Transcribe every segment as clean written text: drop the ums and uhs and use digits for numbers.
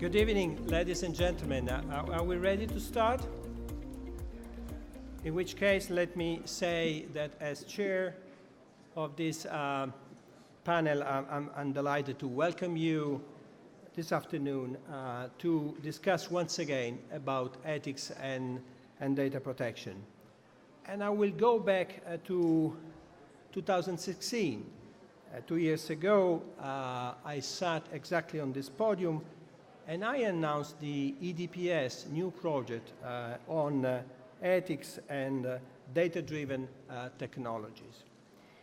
Good evening, ladies and gentlemen. Are we ready to start? In which case, let me say that as chair of this panel, I'm delighted to welcome you this afternoon to discuss once again about ethics and data protection. And I will go back to 2016. 2 years ago, I sat exactly on this podium and I announced the EDPS new project on ethics and data-driven technologies.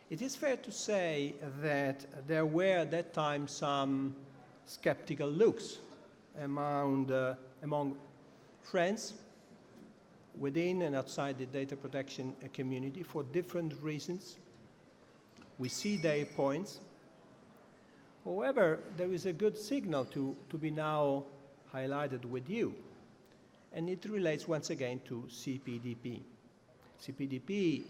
It is fair to say that there were at that time some skeptical looks among friends within and outside the data protection community for different reasons. We see their points. However, there is a good signal to be now highlighted with you, and it relates once again to Cpdp. Cpdp,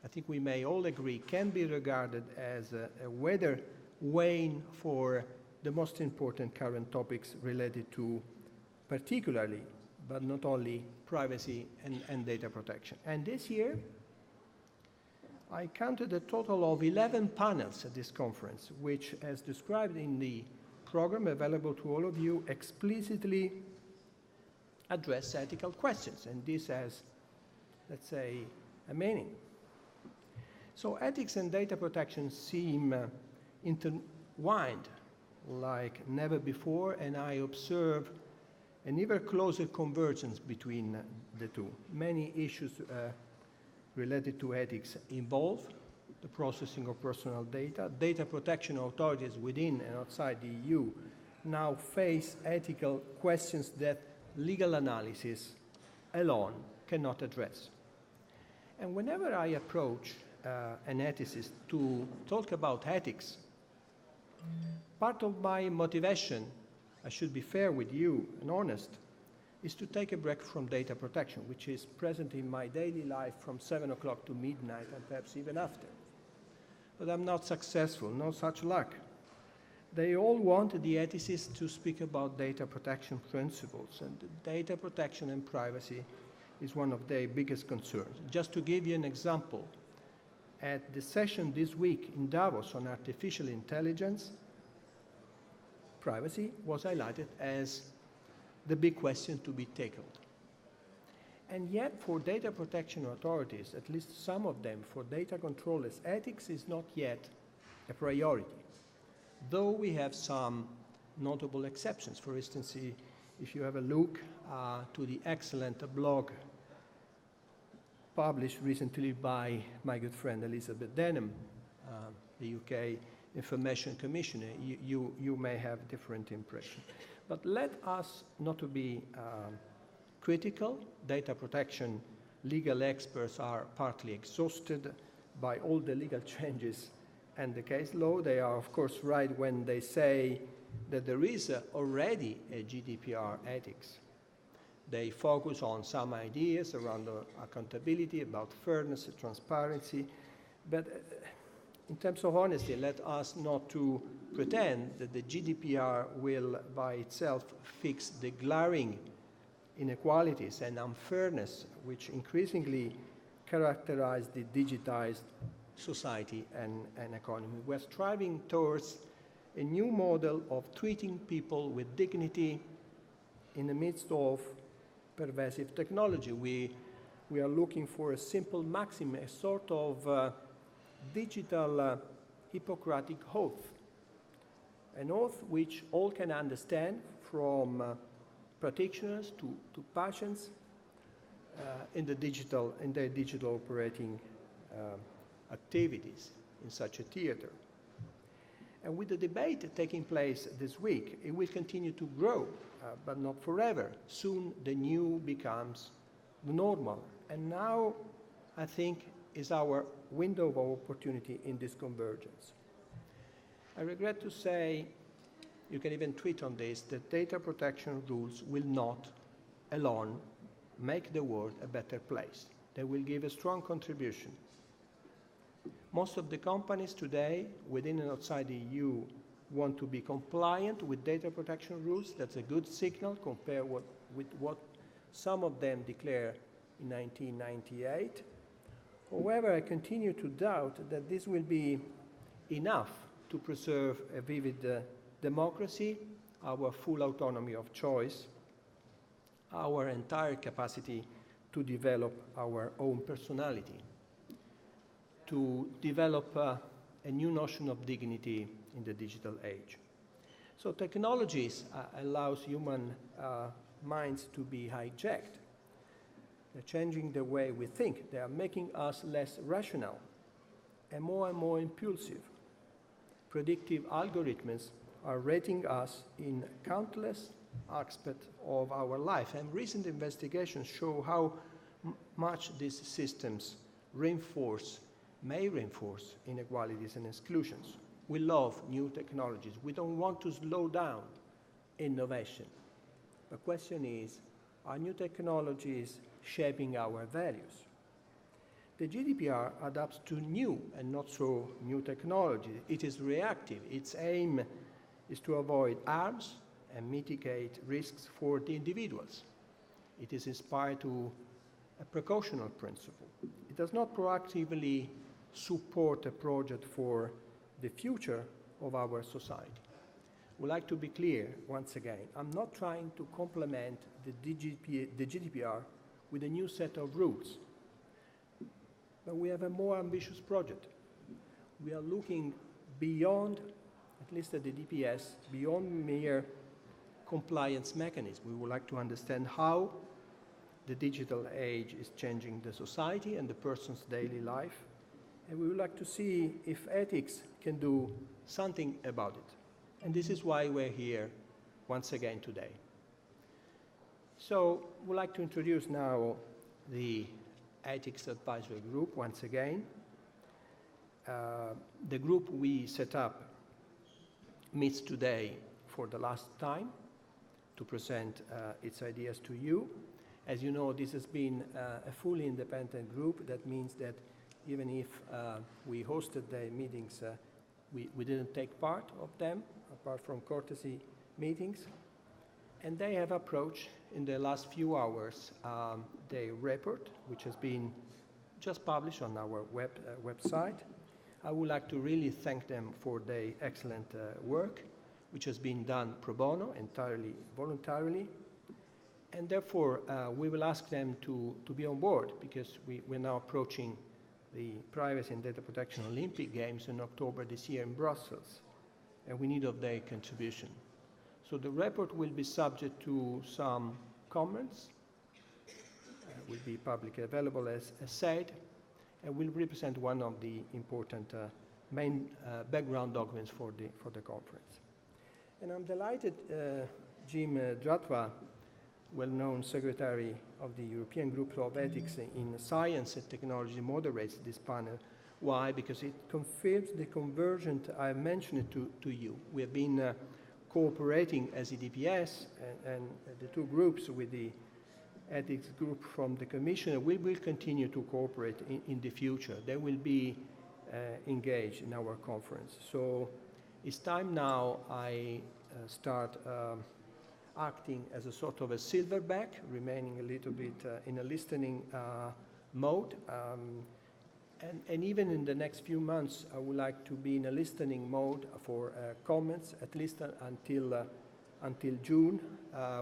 I think we may all agree, can be regarded as a weather vane for the most important current topics related to particularly, but not only, privacy and data protection. And this year, I counted a total of 11 panels at this conference, which, as described in the program available to all of you, explicitly address ethical questions. And this has, let's say, a meaning. So ethics and data protection seem intertwined like never before, and I observe an ever closer convergence between the two. Many issues related to ethics involve the processing of personal data. Data protection authorities within and outside the EU now face ethical questions that legal analysis alone cannot address. And whenever I approach an ethicist to talk about ethics, part of my motivation, I should be fair with you and honest, is to take a break from data protection, which is present in my daily life from 7 o'clock to midnight and perhaps even after. But I'm not successful, no such luck. They all want the ethicists to speak about data protection principles, and data protection and privacy is one of their biggest concerns. Just to give you an example, at the session this week in Davos on artificial intelligence, privacy was highlighted as the big question to be tackled. And yet, for data protection authorities, at least some of them, for data controllers, ethics is not yet a priority, though we have some notable exceptions. For instance, if you have a look to the excellent blog published recently by my good friend Elizabeth Denham, the UK Information Commissioner, you may have a different impression. But let us not to be critical. Data protection legal experts are partly exhausted by all the legal changes and the case law. They are, of course, right when they say that there is already a GDPR ethics. They focus on some ideas around accountability, about fairness, transparency, but in terms of honesty, let us not to pretend that the GDPR will by itself fix the glaring inequalities and unfairness which increasingly characterize the digitized society and economy. We're striving towards a new model of treating people with dignity in the midst of pervasive technology. We are looking for a simple maxim, a sort of digital Hippocratic oath, an oath which all can understand, from practitioners to patients in their digital operating activities in such a theater. And with the debate taking place this week, it will continue to grow, but not forever. Soon the new becomes the normal. And now, I think, is our window of opportunity in this convergence. I regret to say, you can even tweet on this, that data protection rules will not alone make the world a better place. They will give a strong contribution. Most of the companies today, within and outside the EU, want to be compliant with data protection rules. That's a good signal compared with what some of them declare in 1998. However, I continue to doubt that this will be enough to preserve a vivid democracy, our full autonomy of choice, our entire capacity to develop our own personality, to develop a new notion of dignity in the digital age. So technologies allows human minds to be hijacked. They're changing the way we think. They are making us less rational and more impulsive. Predictive algorithms are rating us in countless aspects of our life, and recent investigations show how much these systems may reinforce inequalities and exclusions. We love new technologies. We don't want to slow down innovation. The question is, are new technologies shaping our values? The GDPR adapts to new and not so new technology. It is reactive. Its aim is to avoid harms and mitigate risks for the individuals. It is inspired to a precautional principle. It does not proactively support a project for the future of our society. I would like to be clear once again. I'm not trying to complement the GDPR with a new set of rules, but we have a more ambitious project. We are looking beyond, at least at the DPS, beyond mere compliance mechanism. We would like to understand how the digital age is changing the society and the person's daily life. And we would like to see if ethics can do something about it. And this is why we're here once again today. So we'd like to introduce now the Ethics Advisory Group once again. The group we set up meets today for the last time to present its ideas to you. As you know, this has been a fully independent group. That means that even if we hosted the meetings, we didn't take part of them, apart from courtesy meetings. And they have approached, in the last few hours, the report, which has been just published on our website. I would like to really thank them for their excellent work, which has been done pro bono, entirely voluntarily. And therefore, we will ask them to be on board, because we're now approaching the Privacy and Data Protection Olympic Games in October this year in Brussels, and we need of their contribution. So the report will be subject to some comments, will be publicly available as said, and will represent one of the important main background documents for the conference. And I'm delighted Jim Dratwa, well-known Secretary of the European Group of Ethics in Science and Technology, moderates this panel. Why? Because it confirms the convergence I mentioned to you. We have been cooperating as EDPS and the two groups with the ethics group from the Commission. We will continue to cooperate in the future. They will be engaged in our conference. So it's time now I start acting as a sort of a silverback, remaining a little bit in a listening mode. And even in the next few months, I would like to be in a listening mode for comments, at least until June,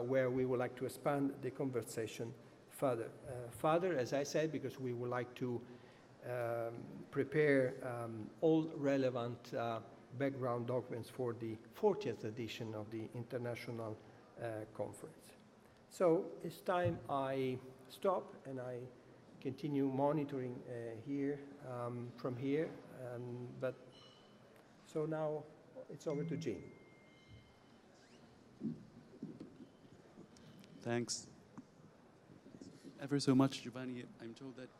where we would like to expand the conversation further. Further, as I said, because we would like to prepare all relevant background documents for the 40th edition of the International Conference. So it's time I stop and I continue monitoring from here. But so now it's over to Jim. Thanks ever so much, Giovanni. I'm told that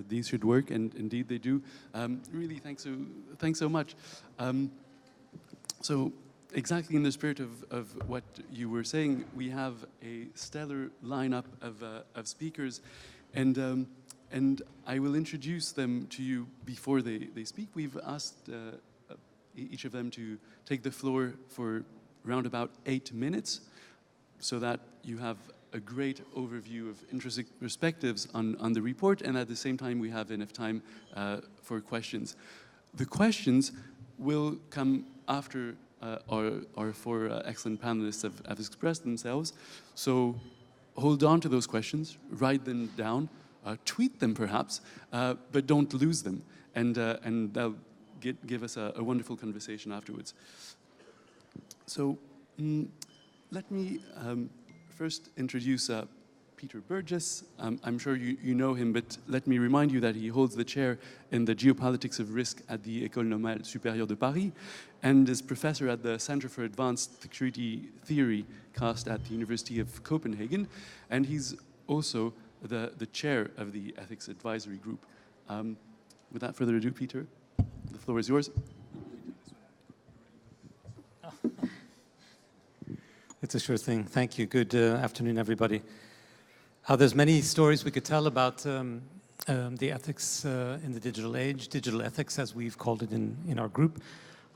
these should work, and indeed they do. Really, thanks so much. So exactly in the spirit of what you were saying, we have a stellar lineup of speakers, and I will introduce them to you before they speak. We've asked each of them to take the floor for around about 8 minutes, so that you have a great overview of interesting perspectives on the report, and at the same time we have enough time for questions. The questions will come after our four excellent panelists have expressed themselves, so hold on to those questions, write them down, tweet them perhaps, but don't lose them, and they'll give us a wonderful conversation afterwards. So let me first introduce Peter Burgess. I'm sure you know him, but let me remind you that he holds the chair in the geopolitics of risk at the Ecole Normale Supérieure de Paris, and is professor at the Center for Advanced Security Theory, CAST, at the University of Copenhagen, and he's also the chair of the Ethics Advisory Group. Without further ado, Peter, the floor is yours. It's a sure thing. Thank you. Good afternoon, everybody. There's many stories we could tell about the ethics in the digital age, digital ethics, as we've called it in our group.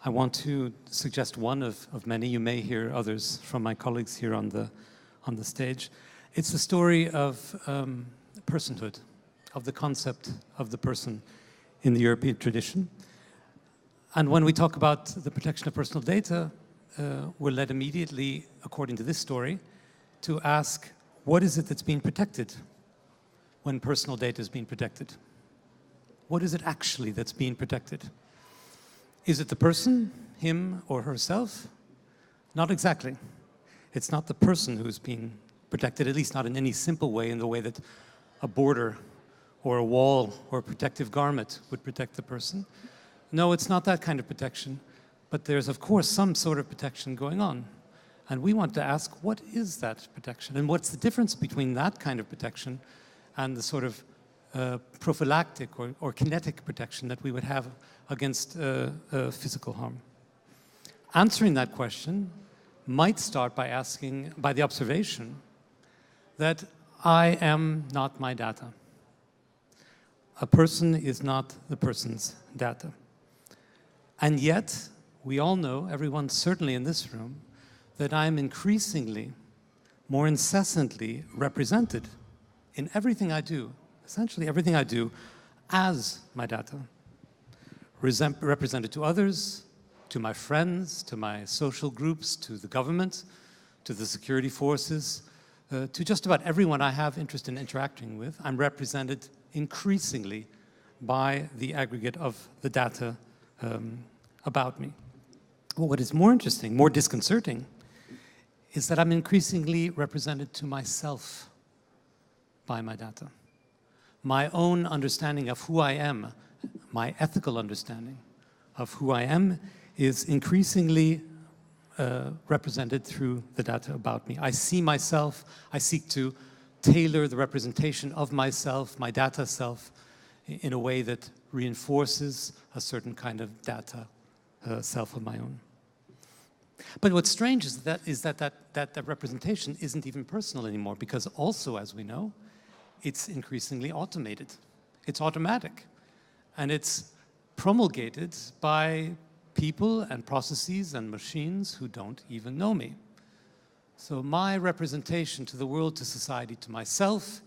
I want to suggest one of many. You may hear others from my colleagues here on the stage. It's the story of personhood, of the concept of the person in the European tradition. And when we talk about the protection of personal data, we're led immediately, according to this story, to ask, what is it that's being protected when personal data is being protected? What is it actually that's being protected? Is it the person, him or herself? Not exactly. It's not the person who's being protected, at least not in any simple way, in the way that a border or a wall or a protective garment would protect the person. No, it's not that kind of protection. But there's, of course, some sort of protection going on. And we want to ask, what is that protection? And what's the difference between that kind of protection and the sort of prophylactic or kinetic protection that we would have against physical harm? Answering that question might start by the observation that I am not my data. A person is not the person's data. And yet, we all know, everyone certainly in this room, that I'm increasingly, more incessantly represented in everything I do, essentially everything I do, as my data. Represented to others, to my friends, to my social groups, to the government, to the security forces, to just about everyone I have interest in interacting with. I'm represented increasingly by the aggregate of the data about me. Well, what is more interesting, more disconcerting, is that I'm increasingly represented to myself by my data. My own understanding of who I am, my ethical understanding of who I am, is increasingly represented through the data about me. I see myself, I seek to tailor the representation of myself, my data self, in a way that reinforces a certain kind of data self of my own. But what's strange is that representation isn't even personal anymore, because also, as we know, it's increasingly automated. It's automatic. And it's promulgated by people and processes and machines who don't even know me. So my representation to the world, to society, to myself,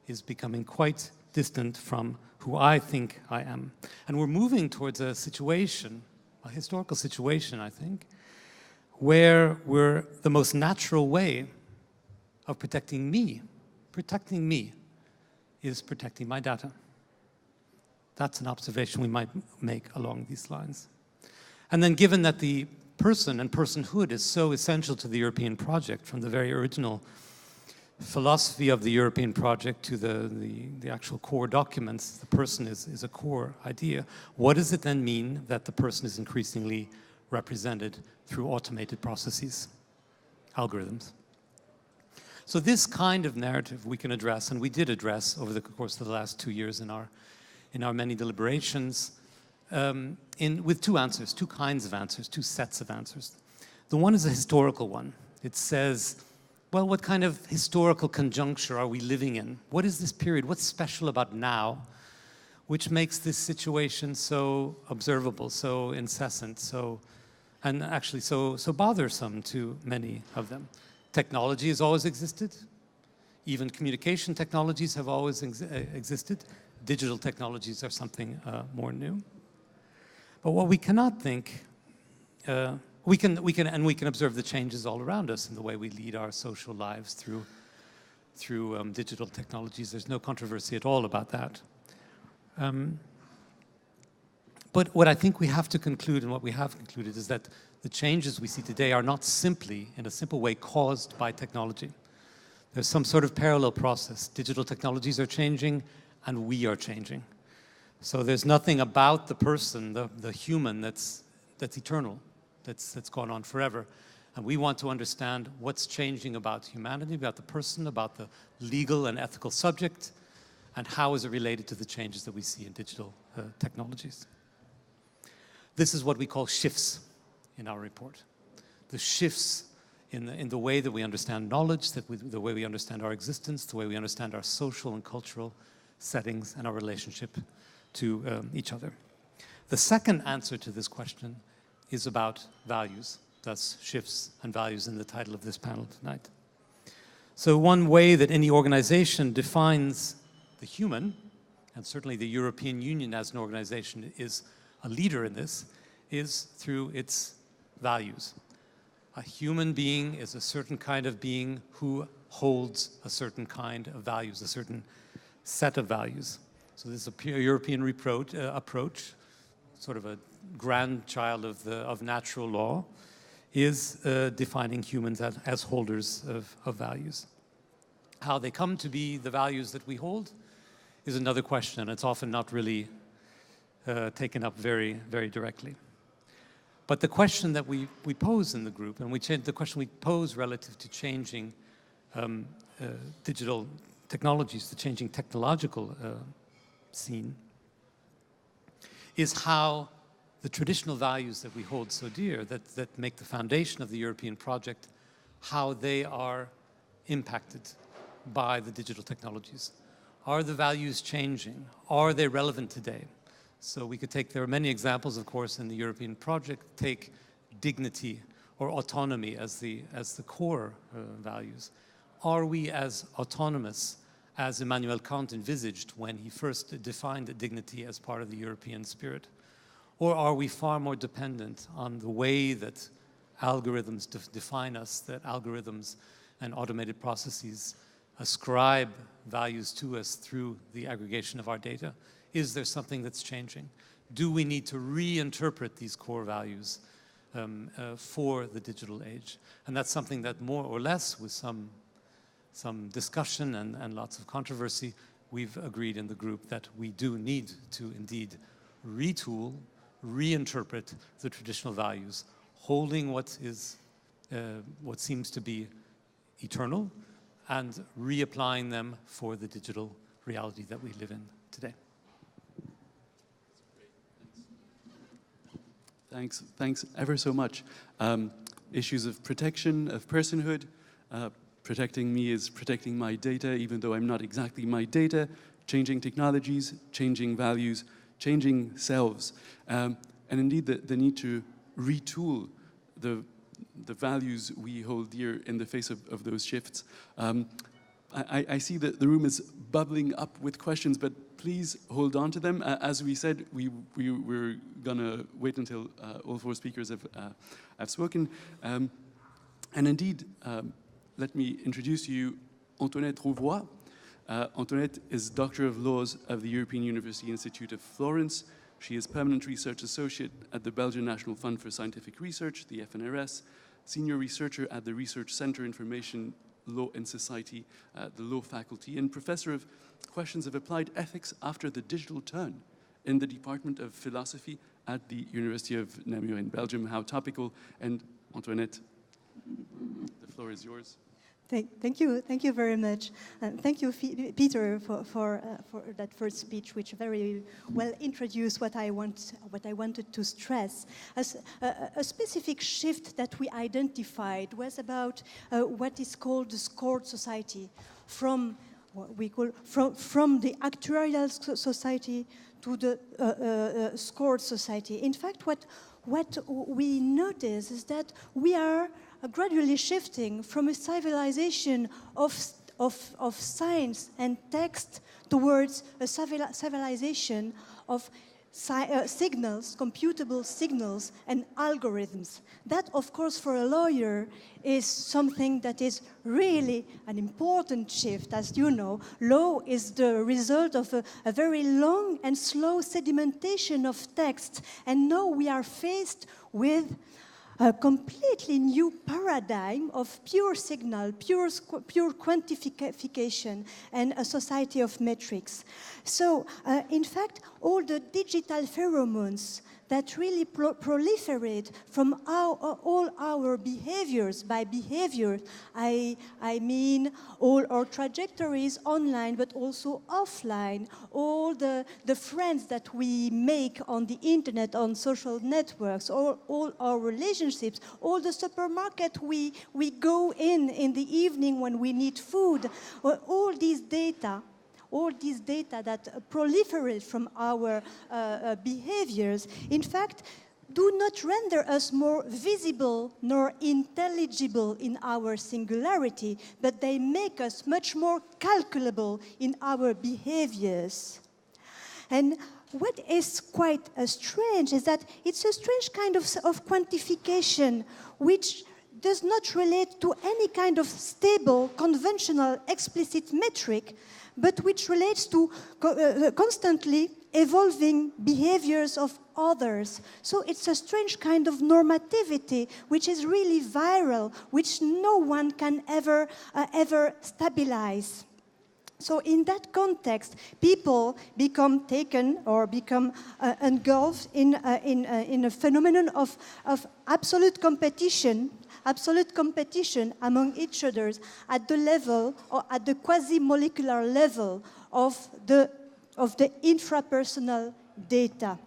is becoming quite distant from who I think I am. And we're moving towards a situation, a historical situation, I think, where the most natural way of protecting me is protecting my data. That's an observation we might make along these lines. And then, given that the person and personhood is so essential to the European project, from the very original philosophy of the European project to the actual core documents, the person is a core idea. What does it then mean that the person is increasingly represented through automated processes, algorithms? So this kind of narrative we can address, and we did address over the course of the last 2 years in our many deliberations, with two answers, two kinds of answers, two sets of answers. The one is a historical one. It says, well, what kind of historical conjuncture are we living in? What is this period? What's special about now which makes this situation so observable, so incessant, and actually so bothersome to many of them. Technology has always existed. Even communication technologies have always existed. Digital technologies are something more new. But what we cannot think, we can observe the changes all around us in the way we lead our social lives through digital technologies. There's no controversy at all about that. But what I think we have to conclude, and what we have concluded, is that the changes we see today are not simply, in a simple way, caused by technology. There's some sort of parallel process. Digital technologies are changing, and we are changing. So there's nothing about the person, the human, that's eternal, that's gone on forever. And we want to understand what's changing about humanity, about the person, about the legal and ethical subject, and how is it related to the changes that we see in digital technologies. This is what we call shifts in our report. The shifts in the way that we understand knowledge, the way we understand our existence, the way we understand our social and cultural settings and our relationship to each other. The second answer to this question is about values, thus shifts and values in the title of this panel tonight. So one way that any organization defines the human, and certainly the European Union as an organization is a leader in this, is through its values. A human being is a certain kind of being who holds a certain kind of values, a certain set of values. So this is a pure European approach, sort of a grandchild of natural law, is defining humans as holders of values. How they come to be the values that we hold is another question, and it's often not really taken up very, very directly. But the question that we pose in the group, and the question we pose relative to changing digital technologies, the changing technological scene, is how the traditional values that we hold so dear, that make the foundation of the European project, how they are impacted by the digital technologies. Are the values changing? Are they relevant today? So we could take, there are many examples, of course, in the European project, take dignity or autonomy as the core values. Are we as autonomous as Immanuel Kant envisaged when he first defined dignity as part of the European spirit? Or are we far more dependent on the way that algorithms define us, that algorithms and automated processes ascribe values to us through the aggregation of our data? Is there something that's changing? Do we need to reinterpret these core values for the digital age? And that's something that more or less, with some discussion and lots of controversy, we've agreed in the group that we do need to indeed retool, reinterpret the traditional values, holding what seems to be eternal, and reapplying them for the digital reality that we live in today. Thanks ever so much. Issues of protection, of personhood. Protecting me is protecting my data, even though I'm not exactly my data. Changing technologies, changing values, changing selves. And indeed, the need to retool the values we hold dear in the face of those shifts. I see that the room is bubbling up with questions, but please hold on to them. As we said, we're gonna wait until all four speakers have spoken. And indeed, let me introduce to you Antoinette Rouvroy. Antoinette is Doctor of Laws of the European University Institute of Florence. She is Permanent Research Associate at the Belgian National Fund for Scientific Research, the FNRS, Senior Researcher at the Research Center Information Law and Society, the Law Faculty, and Professor of Questions of Applied Ethics after the Digital Turn in the Department of Philosophy at the University of Namur in Belgium. How topical. And Antoinette, the floor is yours. Thank you very much. And thank you, Peter, for that first speech, which very well introduced what I wanted to stress. As a specific shift that we identified was about what is called the scored society, from what we call from the actuarial society to the scored society. In fact, what we notice is that we are gradually shifting from a civilization of science and text towards a civilization of signals, computable signals, and algorithms. That, of course, for a lawyer is something that is really an important shift. As you know, law is the result of a very long and slow sedimentation of text, and now we are faced with a completely new paradigm of pure signal, pure quantification, and a society of metrics. So, in fact, all the digital pheromones that really proliferate from all our behaviors. By behavior, I mean all our trajectories online, but also offline, all the friends that we make on the internet, on social networks, all our relationships, all the supermarket we go in the evening when we need food, all these data that proliferate from our behaviors, in fact, do not render us more visible nor intelligible in our singularity, but they make us much more calculable in our behaviors. And what is quite strange is that it's a strange kind of quantification which does not relate to any kind of stable, conventional, explicit metric, but which relates to constantly evolving behaviors of others. So it's a strange kind of normativity which is really viral, which no one can ever stabilize. So in that context, people become taken or become engulfed in a phenomenon of absolute competition among each other at the level or at the quasi-molecular level of the intrapersonal data.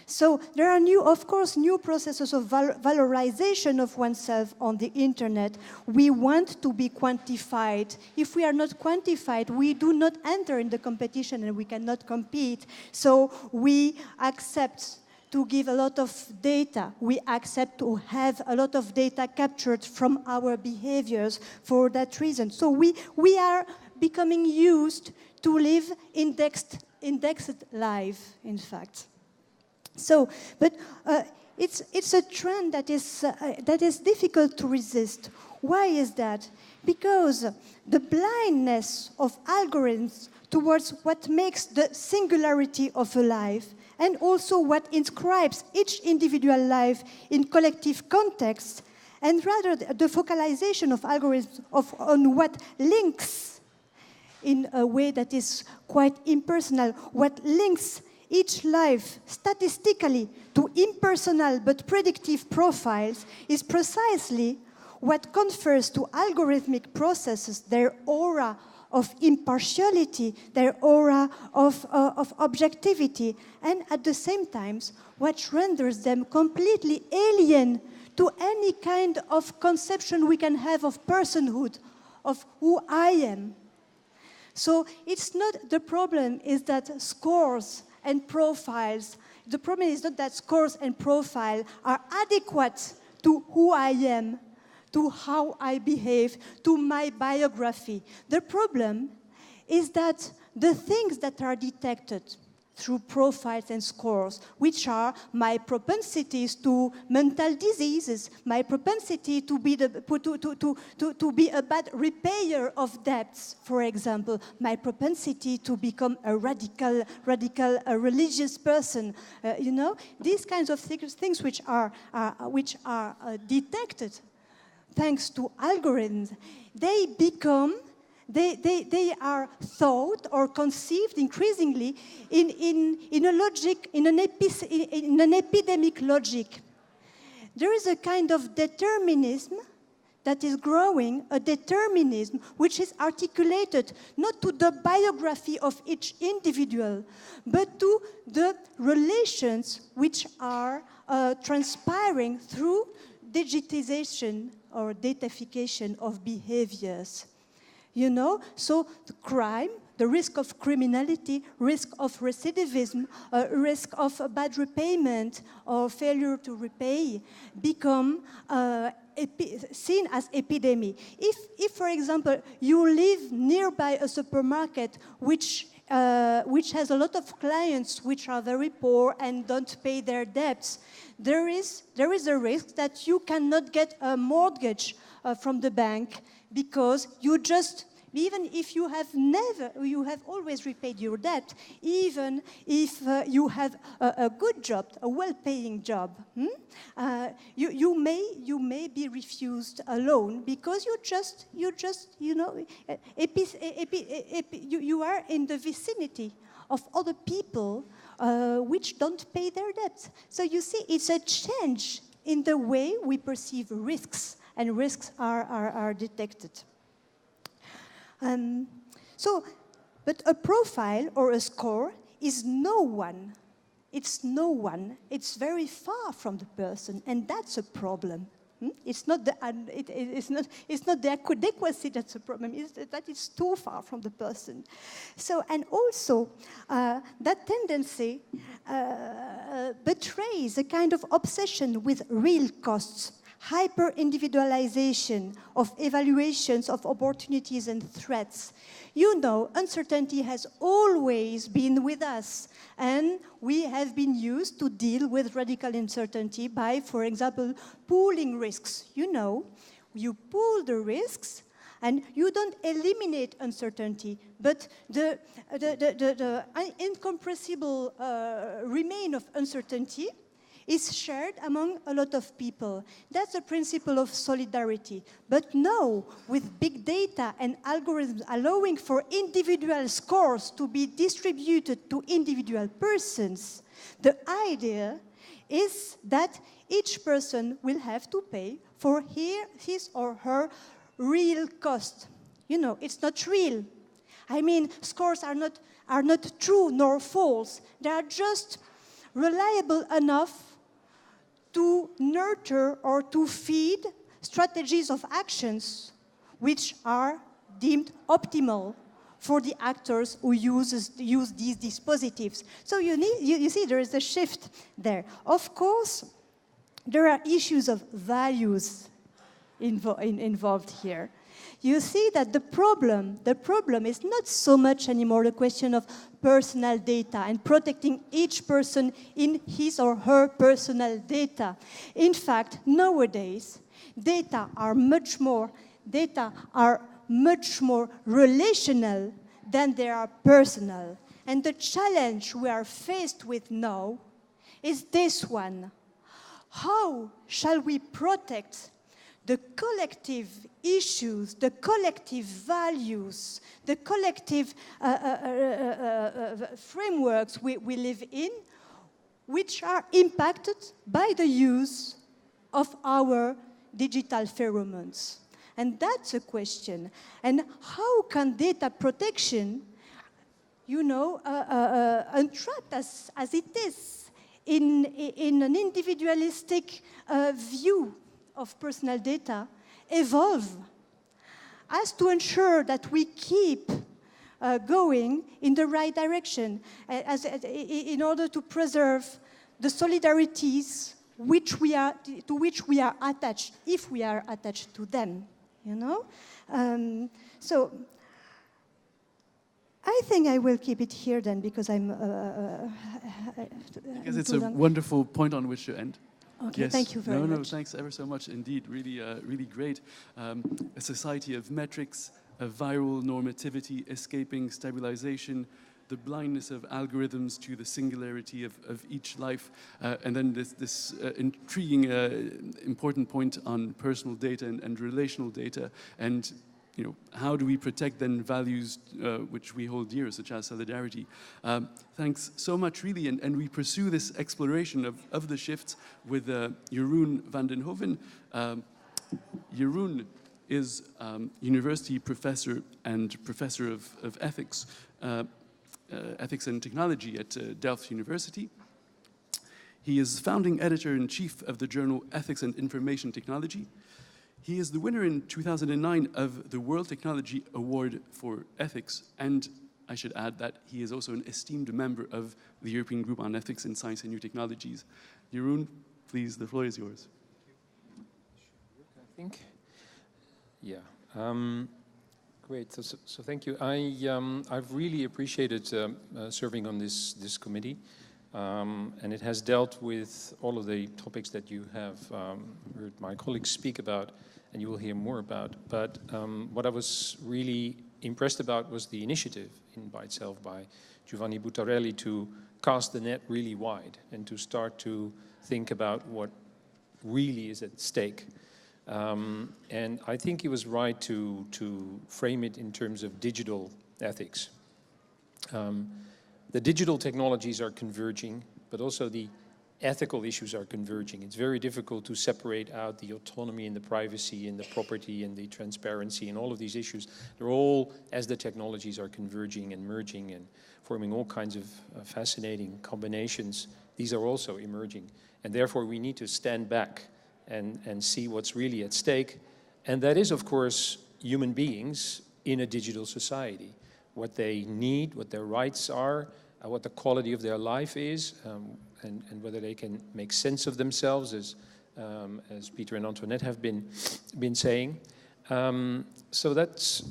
So there are of course, new processes of valorization of oneself on the internet. We want to be quantified. If we are not quantified, we do not enter in the competition and we cannot compete. So we accept to give a lot of data. We accept to have a lot of data captured from our behaviors for that reason. So we are becoming used to live indexed life, in fact. So, but it's a trend that is difficult to resist. Why is that? Because the blindness of algorithms towards what makes the singularity of a life and also what inscribes each individual life in collective context, and rather the focalization of algorithms on what links in a way that is quite impersonal, what links each life statistically to impersonal but predictive profiles is precisely what confers to algorithmic processes their aura of impartiality, their aura of objectivity, and at the same time, what renders them completely alien to any kind of conception we can have of personhood, of who I am. So it's not, the problem is that scores and profiles, the problem is not that scores and profile are adequate to who I am, to how I behave, to my biography. The problem is that the things that are detected through profiles and scores, which are my propensities to mental diseases, my propensity to be a bad repayer of debts, for example, my propensity to become a radical religious person, these kinds of things which are detected thanks to algorithms, they are thought or conceived increasingly in a logic, in an epidemic logic. There is a kind of determinism that is growing, a determinism which is articulated not to the biography of each individual, but to the relations which are transpiring through digitization or datafication of behaviors. you know? So the crime, the risk of criminality, risk of recidivism, risk of bad repayment or failure to repay become seen as epidemic. If, for example, you live nearby a supermarket which has a lot of clients which are very poor and don't pay their debts, there is a risk that you cannot get a mortgage from the bank because you just, even if you have always repaid your debt, even if you have a good job, a well-paying job, you may be refused a loan because you know, you are in the vicinity of other people which don't pay their debts. So you see, it's a change in the way we perceive risks, and risks are detected. But a profile or a score is no one. It's no one. It's very far from the person, and that's a problem. It's not the adequacy that's a problem. It's that it's too far from the person. So, and also that tendency betrays a kind of obsession with real costs, hyper-individualization of evaluations of opportunities and threats. You know, uncertainty has always been with us, and we have been used to deal with radical uncertainty by, for example, pooling risks. You know, you pool the risks, and you don't eliminate uncertainty, but the incompressible remain of uncertainty is shared among a lot of people. That's the principle of solidarity. But now, with big data and algorithms allowing for individual scores to be distributed to individual persons, the idea is that each person will have to pay for his or her real cost. You know, it's not real. I mean, scores are not true nor false. They are just reliable enough to nurture or to feed strategies of actions which are deemed optimal for the actors who use these dispositives. So you see there is a shift there. Of course, there are issues of values involved here. You see that the problem is not so much anymore the question of personal data and protecting each person in his or her personal data. In fact, nowadays, data are much more relational than they are personal. And the challenge we are faced with now is this one. How shall we protect the collective issues, the collective values, the collective frameworks we live in, which are impacted by the use of our digital pheromones? And that's a question. And how can data protection, you know, entrapped as it is in an individualistic view of personal data, evolve as to ensure that we keep going in the right direction, in order to preserve the solidarities to which we are attached, if we are attached to them, you know? So I think I will keep it here then, because I'm... because it's a wonderful point on which to end. Okay, yes. Thank you very much. No, thanks ever so much indeed. Really, really great. A society of metrics, a viral normativity, escaping stabilization, the blindness of algorithms to the singularity of each life, and then this intriguing, important point on personal data and relational data, and you know, how do we protect then values which we hold dear, such as solidarity? Thanks so much, really, and we pursue this exploration of the shifts with Jeroen van den Hoven. Jeroen is university professor and professor of ethics, ethics and technology at Delft University. He is founding editor-in-chief of the journal Ethics and Information Technology. He is the winner in 2009 of the World Technology Award for Ethics, and I should add that he is also an esteemed member of the European Group on Ethics in Science and New Technologies. Jeroen, please, the floor is yours. I think. Yeah. Great. So thank you. I've really appreciated serving on this committee, and it has dealt with all of the topics that you have heard my colleagues speak about, and you will hear more about. But what I was really impressed about was the initiative by itself by Giovanni Buttarelli to cast the net really wide and to start to think about what really is at stake. And I think he was right to frame it in terms of digital ethics. The digital technologies are converging, but also the ethical issues are converging. It's very difficult to separate out the autonomy and the privacy and the property and the transparency and all of these issues. They're all, as the technologies are converging and merging and forming all kinds of fascinating combinations, these are also emerging. And therefore we need to stand back and see what's really at stake. And that is, of course, human beings in a digital society. What they need, what their rights are, what the quality of their life is, and whether they can make sense of themselves, as Peter and Antoinette have been saying. So that's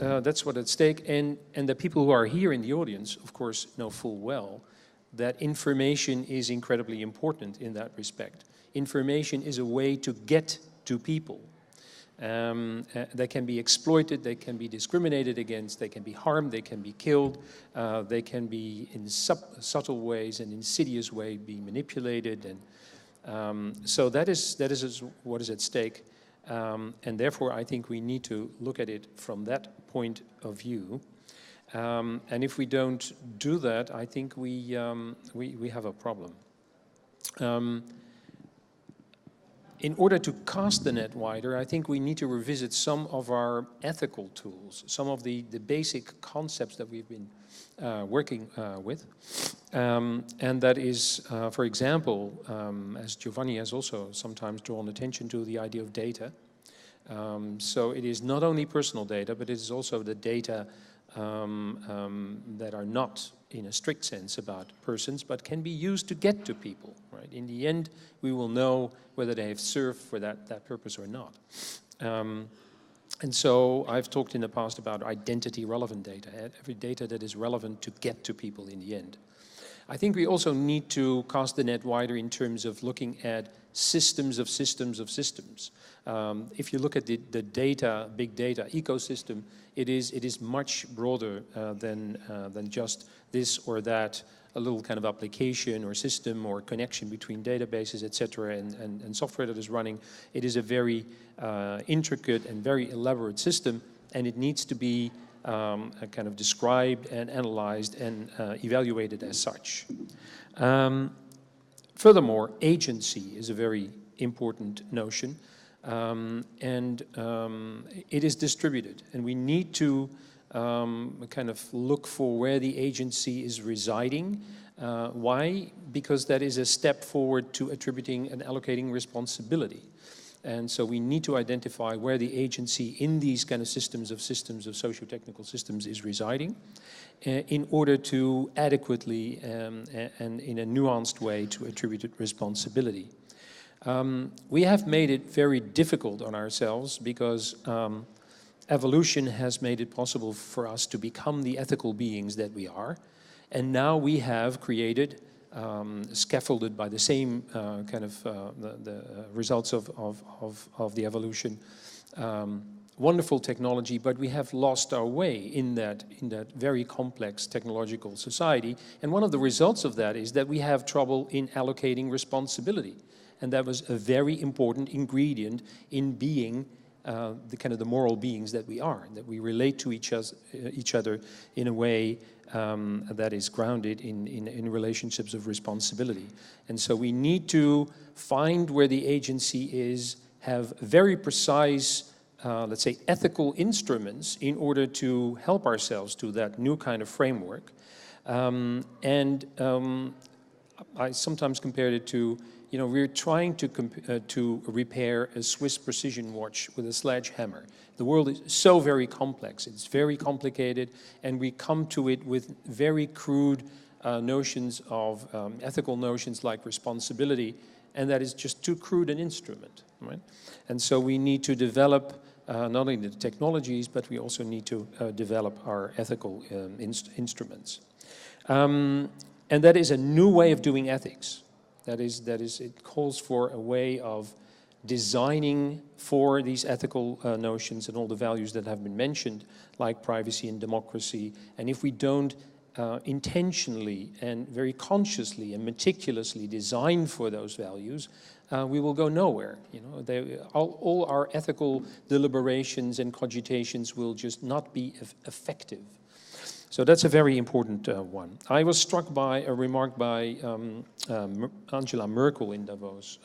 what's at stake. And the people who are here in the audience, of course, know full well that information is incredibly important in that respect. Information is a way to get to people. They can be exploited, they can be discriminated against, they can be harmed, they can be killed, they can be in subtle ways and insidious ways be manipulated. And so that is what is at stake. And therefore I think we need to look at it from that point of view. And if we don't do that, I think we have a problem. In order to cast the net wider, I think we need to revisit some of our ethical tools, some of the basic concepts that we've been working with. And that is, for example, as Giovanni has also sometimes drawn attention to, the idea of data. So it is not only personal data, but it is also the data that are not in a strict sense about persons, but can be used to get to people, right? In the end, we will know whether they have served for that purpose or not. And so I've talked in the past about identity-relevant data, every data that is relevant to get to people in the end. I think we also need to cast the net wider in terms of looking at systems of systems of systems. If you look at the data, big data ecosystem, it is much broader than just this or that, a little kind of application or system or connection between databases, etc., and software that is running. It is a very intricate and very elaborate system, and it needs to be kind of described and analyzed and evaluated as such. Furthermore, agency is a very important notion. And it is distributed, and we need to kind of look for where the agency is residing. Why? Because that is a step forward to attributing and allocating responsibility. And so we need to identify where the agency in these kind of systems of socio-technical systems is residing in order to adequately and in a nuanced way to attribute responsibility. We have made it very difficult on ourselves because evolution has made it possible for us to become the ethical beings that we are. And now we have created, scaffolded by the same kind of the results of the evolution, wonderful technology, but we have lost our way in that very complex technological society. And one of the results of that is that we have trouble in allocating responsibility. And that was a very important ingredient in being the moral beings that we are, that we relate to each other in a way that is grounded in relationships of responsibility. And so we need to find where the agency is, have very precise, let's say, ethical instruments in order to help ourselves to that new kind of framework. I sometimes compared it to, you know, we're trying to repair a Swiss precision watch with a sledgehammer. The world is so very complex, it's very complicated, and we come to it with very crude notions of ethical notions like responsibility, and that is just too crude an instrument, right? And so we need to develop not only the technologies, but we also need to develop our ethical instruments. And that is a new way of doing ethics. That is, it calls for a way of designing for these ethical notions and all the values that have been mentioned, like privacy and democracy. And if we don't intentionally and very consciously and meticulously design for those values, we will go nowhere. You know, all our ethical deliberations and cogitations will just not be effective. So that's a very important one. I was struck by a remark by Angela Merkel in Davos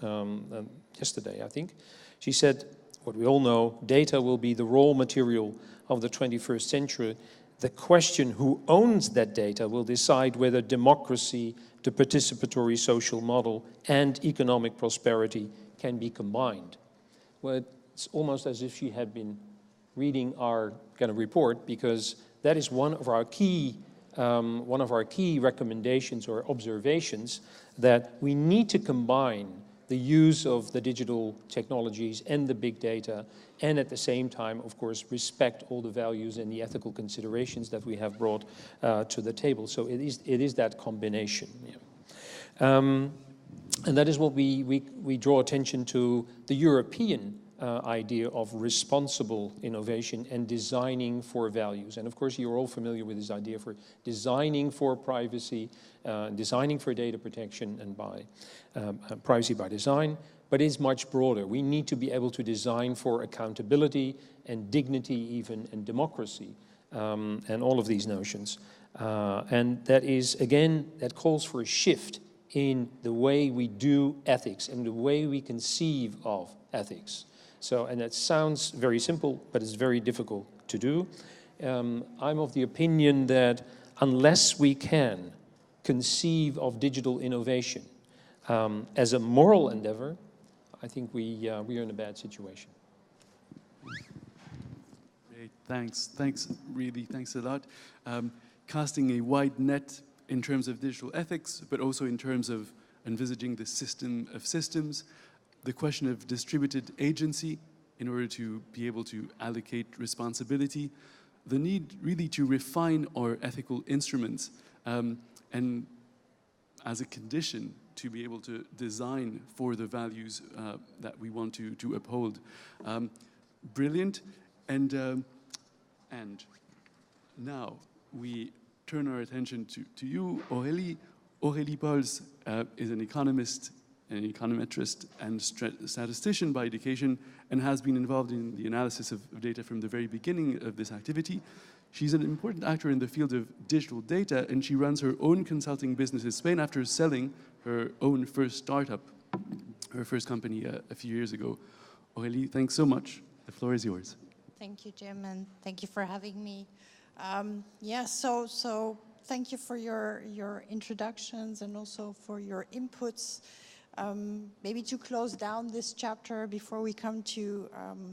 yesterday, I think. She said, what we all know, data will be the raw material of the 21st century. The question who owns that data will decide whether democracy, the participatory social model, and economic prosperity can be combined. Well, it's almost as if she had been reading our kind of report, because that is one of our key recommendations or observations, that we need to combine the use of the digital technologies and the big data, and at the same time, of course, respect all the values and the ethical considerations that we have brought to the table. So it is that combination. Yeah. And that is what we draw attention to the European idea of responsible innovation and designing for values. And of course, you're all familiar with this idea for designing for privacy, designing for data protection and by privacy by design, but it's much broader. We need to be able to design for accountability and dignity even, and democracy, and all of these notions. And that is, again, that calls for a shift in the way we do ethics and the way we conceive of ethics. So, and that sounds very simple, but it's very difficult to do. I'm of the opinion that unless we can conceive of digital innovation as a moral endeavor, I think we are in a bad situation. Great, thanks, really, thanks a lot. Casting a wide net in terms of digital ethics, but also in terms of envisaging the system of systems, the question of distributed agency in order to be able to allocate responsibility, the need really to refine our ethical instruments, and as a condition to be able to design for the values that we want to uphold. Brilliant, and now we turn our attention to you, Aurélie. Aurélie Pauls is an economist, an econometrist and statistician by education, and has been involved in the analysis of data from the very beginning of this activity. She's an important actor in the field of digital data, and she runs her own consulting business in Spain after selling her own first startup, her first company a few years ago. Aurélie, thanks so much. The floor is yours. Thank you, Jim, and thank you for having me. So thank you for your introductions and also for your inputs. Maybe to close down this chapter before we come to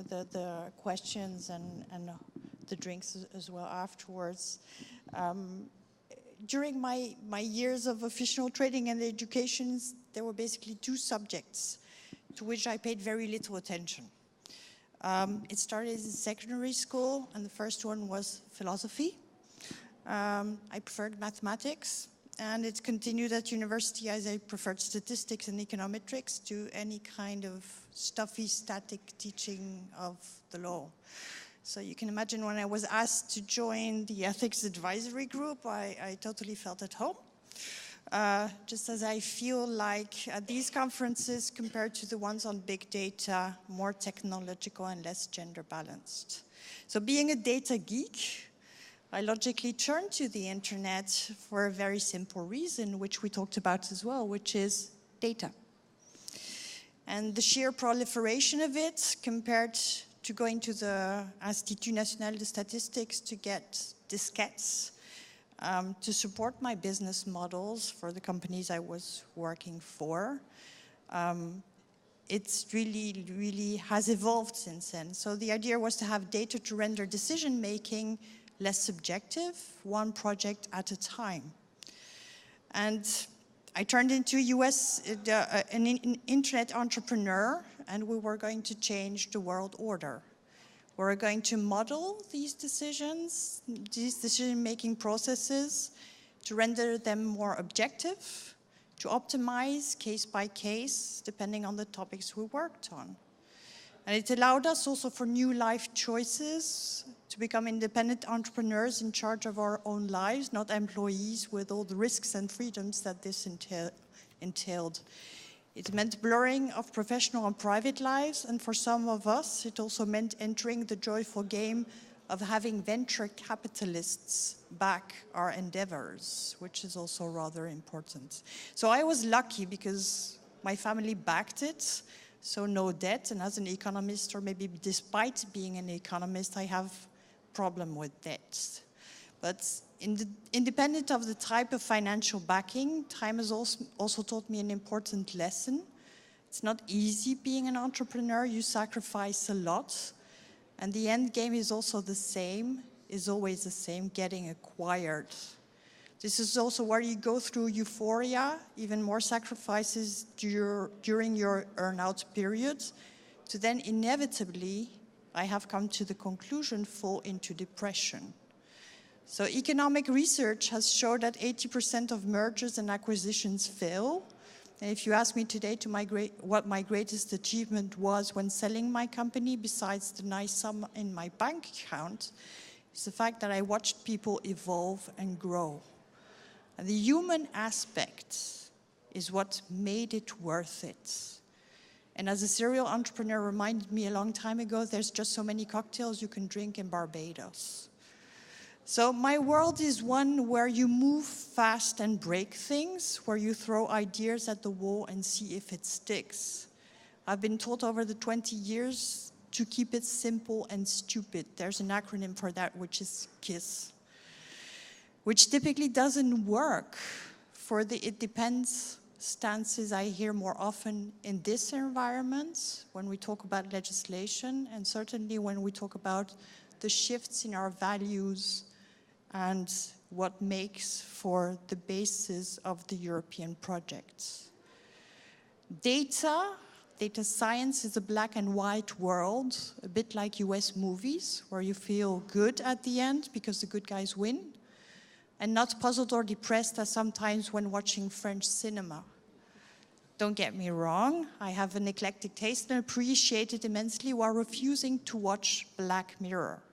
the questions and the drinks as well afterwards. During my years of official training and education, there were basically two subjects to which I paid very little attention. It started in secondary school, and the first one was philosophy. I preferred mathematics, and it continued at university as I preferred statistics and econometrics to any kind of stuffy, static teaching of the law. So you can imagine when I was asked to join the ethics advisory group, I totally felt at home. Just as I feel like at these conferences, compared to the ones on big data, more technological and less gender balanced. So being a data geek, I logically turned to the internet for a very simple reason, which we talked about as well, which is data. And the sheer proliferation of it compared to going to the Institut National de Statistics to get diskettes to support my business models for the companies I was working for. It's really has evolved since then. So the idea was to have data to render decision-making less subjective, one project at a time. And I turned into an internet entrepreneur, and we were going to change the world order. We were going to model these decisions, these decision-making processes, to render them more objective, to optimize case by case, depending on the topics we worked on. And it allowed us also for new life choices, to become independent entrepreneurs in charge of our own lives, not employees with all the risks and freedoms that this entailed. It meant blurring of professional and private lives, and for some of us, it also meant entering the joyful game of having venture capitalists back our endeavors, which is also rather important. So I was lucky because my family backed it, so no debt, and as an economist, or maybe despite being an economist, I have problem with debt. But independent of the type of financial backing, time has also taught me an important lesson. It's not easy being an entrepreneur, you sacrifice a lot, and the end game is also the same, is always the same, getting acquired. This is also where you go through euphoria, even more sacrifices during your earn-out period, to then inevitably, I have come to the conclusion, fall into depression. So economic research has shown that 80% of mergers and acquisitions fail. And if you ask me today what my greatest achievement was when selling my company, besides the nice sum in my bank account, is the fact that I watched people evolve and grow. And the human aspect is what made it worth it. And as a serial entrepreneur reminded me a long time ago, there's just so many cocktails you can drink in Barbados. So my world is one where you move fast and break things, where you throw ideas at the wall and see if it sticks. I've been taught over the 20 years to keep it simple and stupid. There's an acronym for that, which is KISS, which typically doesn't work for the it depends stances I hear more often in this environment when we talk about legislation, and certainly when we talk about the shifts in our values and what makes for the basis of the European projects. Data science is a black and white world, a bit like US movies, where you feel good at the end because the good guys win, and not puzzled or depressed as sometimes when watching French cinema. Don't get me wrong, I have an eclectic taste and appreciate it immensely while refusing to watch Black Mirror.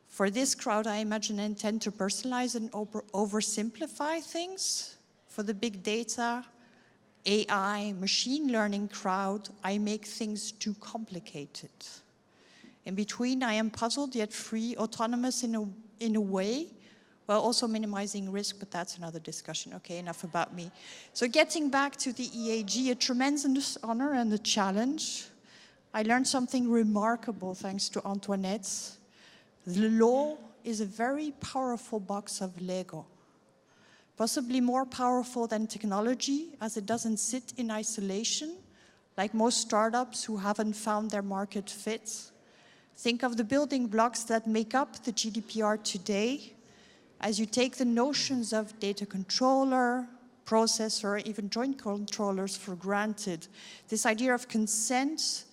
For this crowd, I imagine I intend to personalize and oversimplify things. For the big data, AI, machine learning crowd, I make things too complicated. In between, I am puzzled yet free, autonomous in a way, while also minimizing risk, but that's another discussion. Okay, enough about me. So getting back to the EAG, a tremendous honor and a challenge. I learned something remarkable thanks to Antoinette. The law is a very powerful box of Lego, possibly more powerful than technology, as it doesn't sit in isolation, like most startups who haven't found their market fit. Think of the building blocks that make up the GDPR today, as you take the notions of data controller, processor, even joint controllers for granted. This idea of consent,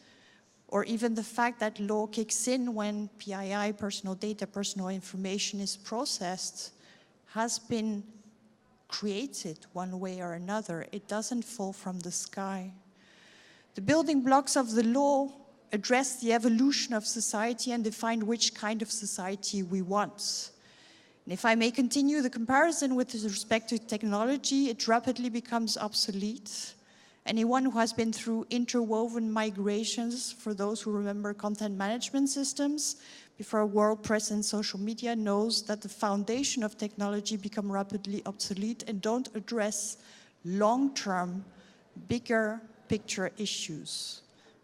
or even the fact that law kicks in when PII, personal data, personal information is processed, has been created one way or another. It doesn't fall from the sky. The building blocks of the law address the evolution of society and define which kind of society we want. And if I may continue the comparison with respect to technology, it rapidly becomes obsolete. Anyone who has been through interwoven migrations, for those who remember content management systems, before WordPress and social media, knows that the foundation of technology become rapidly obsolete and don't address long-term, bigger picture issues.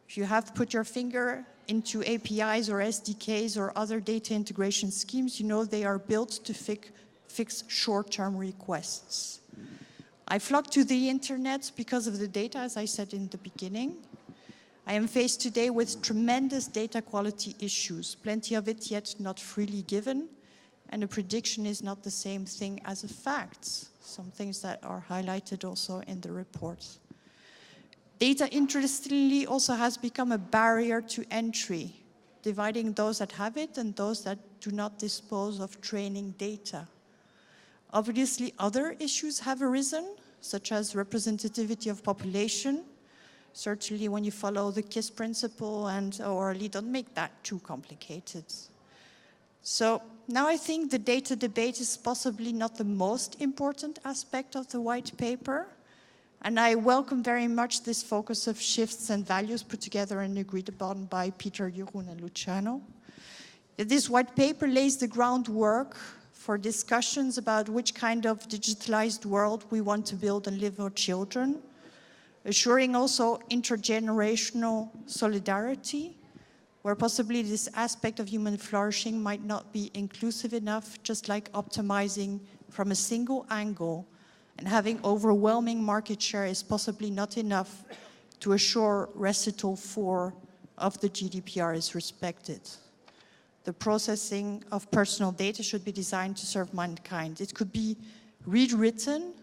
If you have put your finger into APIs or SDKs or other data integration schemes, you know they are built to fix short-term requests. I flocked to the internet because of the data, as I said in the beginning. I am faced today with tremendous data quality issues, plenty of it yet not freely given, and a prediction is not the same thing as a fact. Some things that are highlighted also in the report. Data, interestingly, also has become a barrier to entry, dividing those that have it and those that do not dispose of training data. Obviously, other issues have arisen, such as representativity of population. Certainly, when you follow the KISS principle and Aurélie, don't make that too complicated. So now I think the data debate is possibly not the most important aspect of the white paper. And I welcome very much this focus of shifts and values put together and agreed upon by Peter, Jeroen, and Luciano. This white paper lays the groundwork for discussions about which kind of digitalized world we want to build and live for children, assuring also intergenerational solidarity, where possibly this aspect of human flourishing might not be inclusive enough, just like optimizing from a single angle and having overwhelming market share is possibly not enough to assure recital 4 of the GDPR is respected. The processing of personal data should be designed to serve mankind. It could be rewritten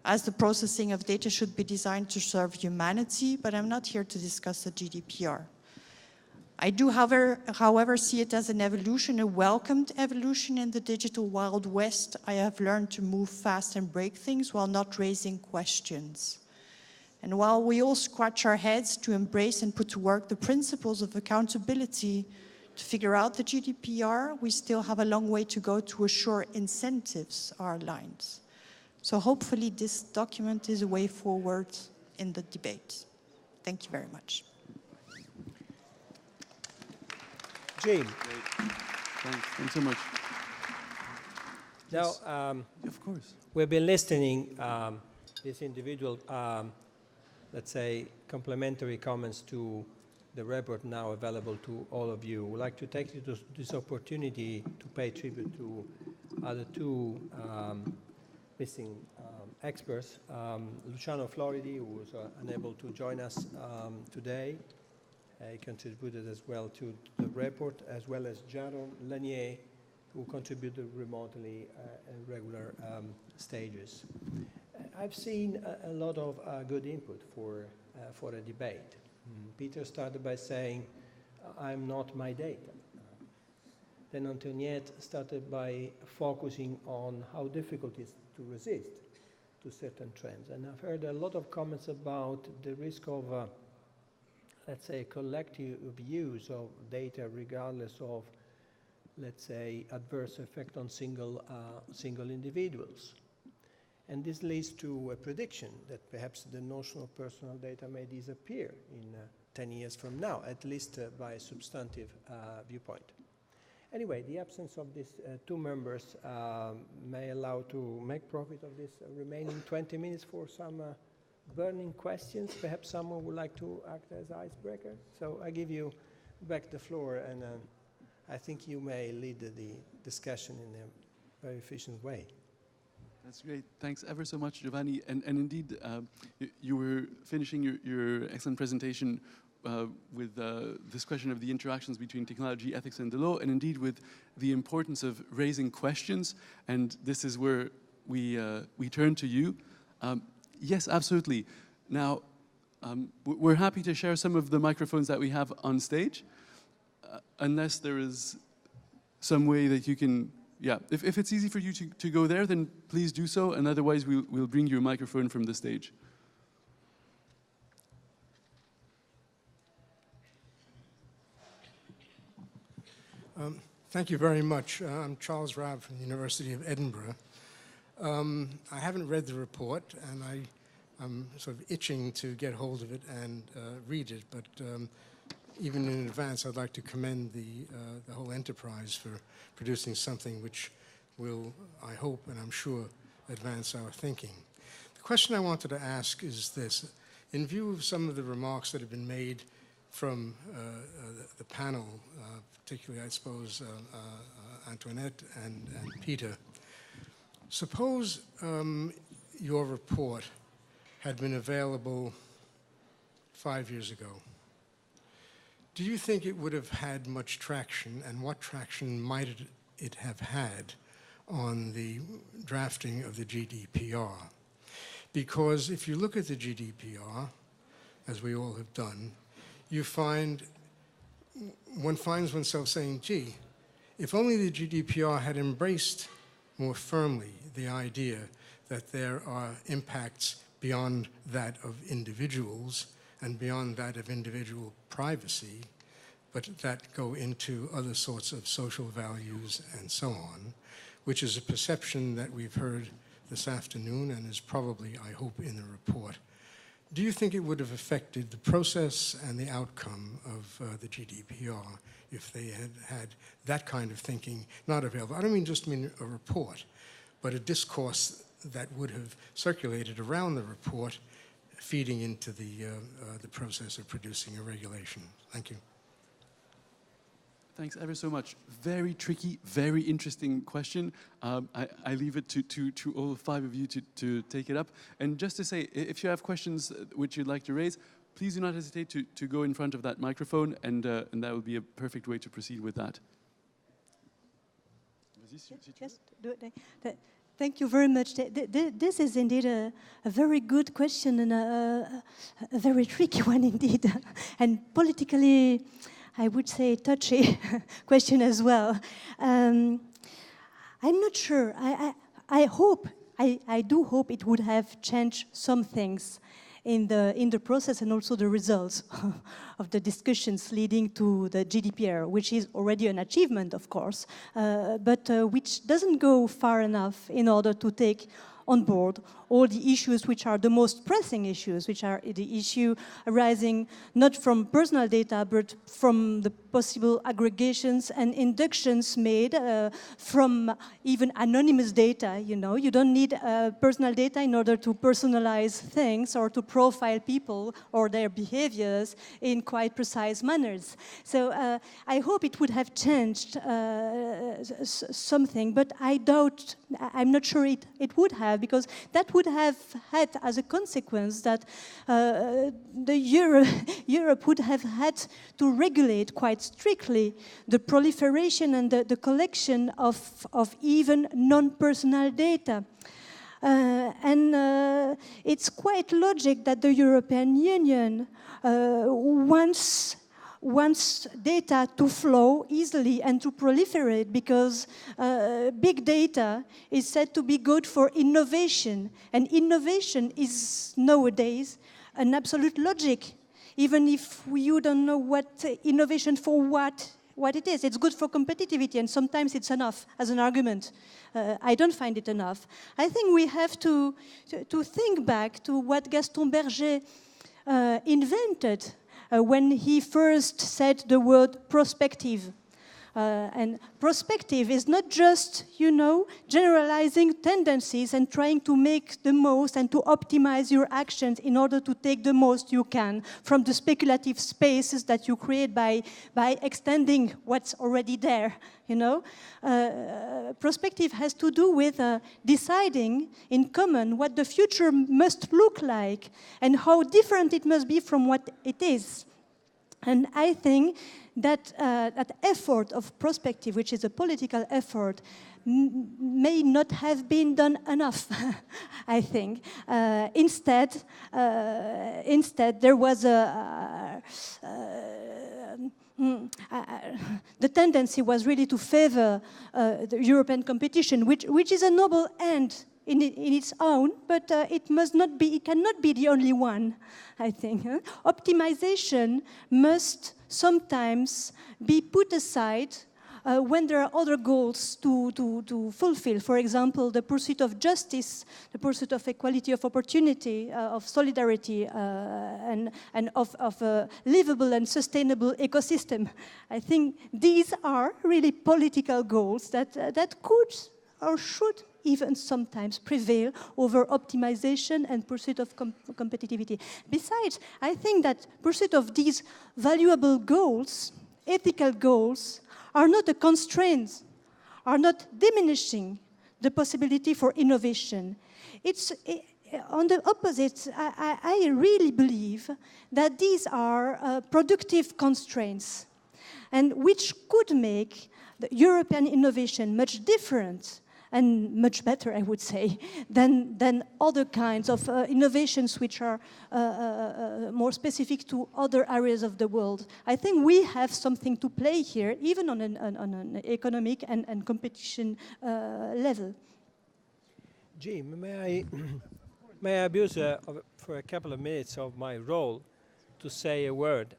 as the processing of data should be designed to serve humanity, but I'm not here to discuss the GDPR. I do, however, see it as an evolution, a welcomed evolution in the digital Wild West. I have learned to move fast and break things while not raising questions. And while we all scratch our heads to embrace and put to work the principles of accountability to figure out the GDPR, we still have a long way to go to assure incentives are aligned. So hopefully this document is a way forward in the debate. Thank you very much. James. Thanks so much. Now, Of course. we've been listening this individual, let's say, complementary comments to the report now available to all of you. We'd like to take this opportunity to pay tribute to other two missing experts. Luciano Floridi, who was unable to join us today. He contributed as well to the report, as well as Jeroen Lanier, who contributed remotely in regular stages. I've seen a lot of good input for a debate. Peter started by saying, I'm not my data. Then Antoinette started by focusing on how difficult it is to resist to certain trends. And I've heard a lot of comments about the risk of let's say, collective use of data regardless of, let's say, adverse effect on single individuals. And this leads to a prediction that perhaps the notion of personal data may disappear in 10 years from now, at least by a substantive viewpoint. Anyway, the absence of these two members may allow to make profit of this remaining 20 minutes for some burning questions. Perhaps someone would like to act as icebreaker. So I give you back the floor, and I think you may lead the discussion in a very efficient way. That's great. Thanks ever so much, Giovanni. And indeed, you were finishing your excellent presentation with this question of the interactions between technology, ethics, and the law, and indeed with the importance of raising questions. And this is where we turn to you. Yes, absolutely. Now, we're happy to share some of the microphones that we have on stage, unless there is some way that you can, yeah, if it's easy for you to go there, then please do so, and otherwise we'll bring you a microphone from the stage. Thank you very much. I'm Charles Rabb from the University of Edinburgh. I haven't read the report, and I'm sort of itching to get hold of it and read it, but even in advance, I'd like to commend the whole enterprise for producing something which will, I hope and I'm sure, advance our thinking. The question I wanted to ask is this. In view of some of the remarks that have been made from the panel, particularly, I suppose, Antoinette and Peter, Suppose your report had been available 5 years ago. Do you think it would have had much traction, and what traction might it have had on the drafting of the GDPR? Because if you look at the GDPR, as we all have done, you find, one finds oneself saying, gee, if only the GDPR had embraced more firmly the idea that there are impacts beyond that of individuals and beyond that of individual privacy, but that go into other sorts of social values and so on, which is a perception that we've heard this afternoon and is probably, I hope, in the report. Do you think it would have affected the process and the outcome of the GDPR if they had had that kind of thinking not available? I don't just mean a report, but a discourse that would have circulated around the report, feeding into the process of producing a regulation. Thank you. Thanks ever so much. Very tricky, very interesting question. I leave it to all 5 of you to take it up. And just to say, if you have questions which you'd like to raise, please do not hesitate to go in front of that microphone, and that will be a perfect way to proceed with that. Yes, thank you very much. This is indeed a very good question and a very tricky one indeed, and politically, I would say, touchy question as well. I'm not sure. I do hope it would have changed some things in the process and also the results of the discussions leading to the GDPR, which is already an achievement, of course, but which doesn't go far enough in order to take on board all the issues which are the most pressing issues, which are the issue arising not from personal data, but from the possible aggregations and inductions made from even anonymous data. You know, you don't need personal data in order to personalize things or to profile people or their behaviors in quite precise manners. So I hope it would have changed something, but I doubt, I'm not sure it would have, because that would have had as a consequence that Europe would have had to regulate quite strictly the proliferation and the collection of even non-personal data. And it's quite logic that the European Union wants data to flow easily and to proliferate, because big data is said to be good for innovation. And innovation is nowadays an absolute logic, even if you don't know what innovation for what it is. It's good for competitivity, and sometimes it's enough as an argument. I don't find it enough. I think we have to think back to what Gaston Berger invented when he first said the word prospective. And prospective is not just, you know, generalizing tendencies and trying to make the most and to optimize your actions in order to take the most you can from the speculative spaces that you create by extending what's already there, you know. Prospective has to do with deciding in common what the future must look like and how different it must be from what it is. And I think that that effort of prospective, which is a political effort, may not have been done enough, I think. Instead, there was the tendency was really to favor the European competition, which is a noble end in its own, but it cannot be the only one, I think. Optimization must sometimes be put aside when there are other goals to fulfill. For example, the pursuit of justice, the pursuit of equality of opportunity, of solidarity, and of a livable and sustainable ecosystem. I think these are really political goals that could or should even sometimes prevail over optimization and pursuit of competitivity. Besides, I think that pursuit of these valuable goals, ethical goals, are not a constraint, are not diminishing the possibility for innovation. On the opposite, I really believe that these are productive constraints, and which could make the European innovation much different and much better, I would say, than other kinds of innovations which are more specific to other areas of the world. I think we have something to play here, even on an economic and competition level. Jim, may I abuse for a couple of minutes of my role to say a word?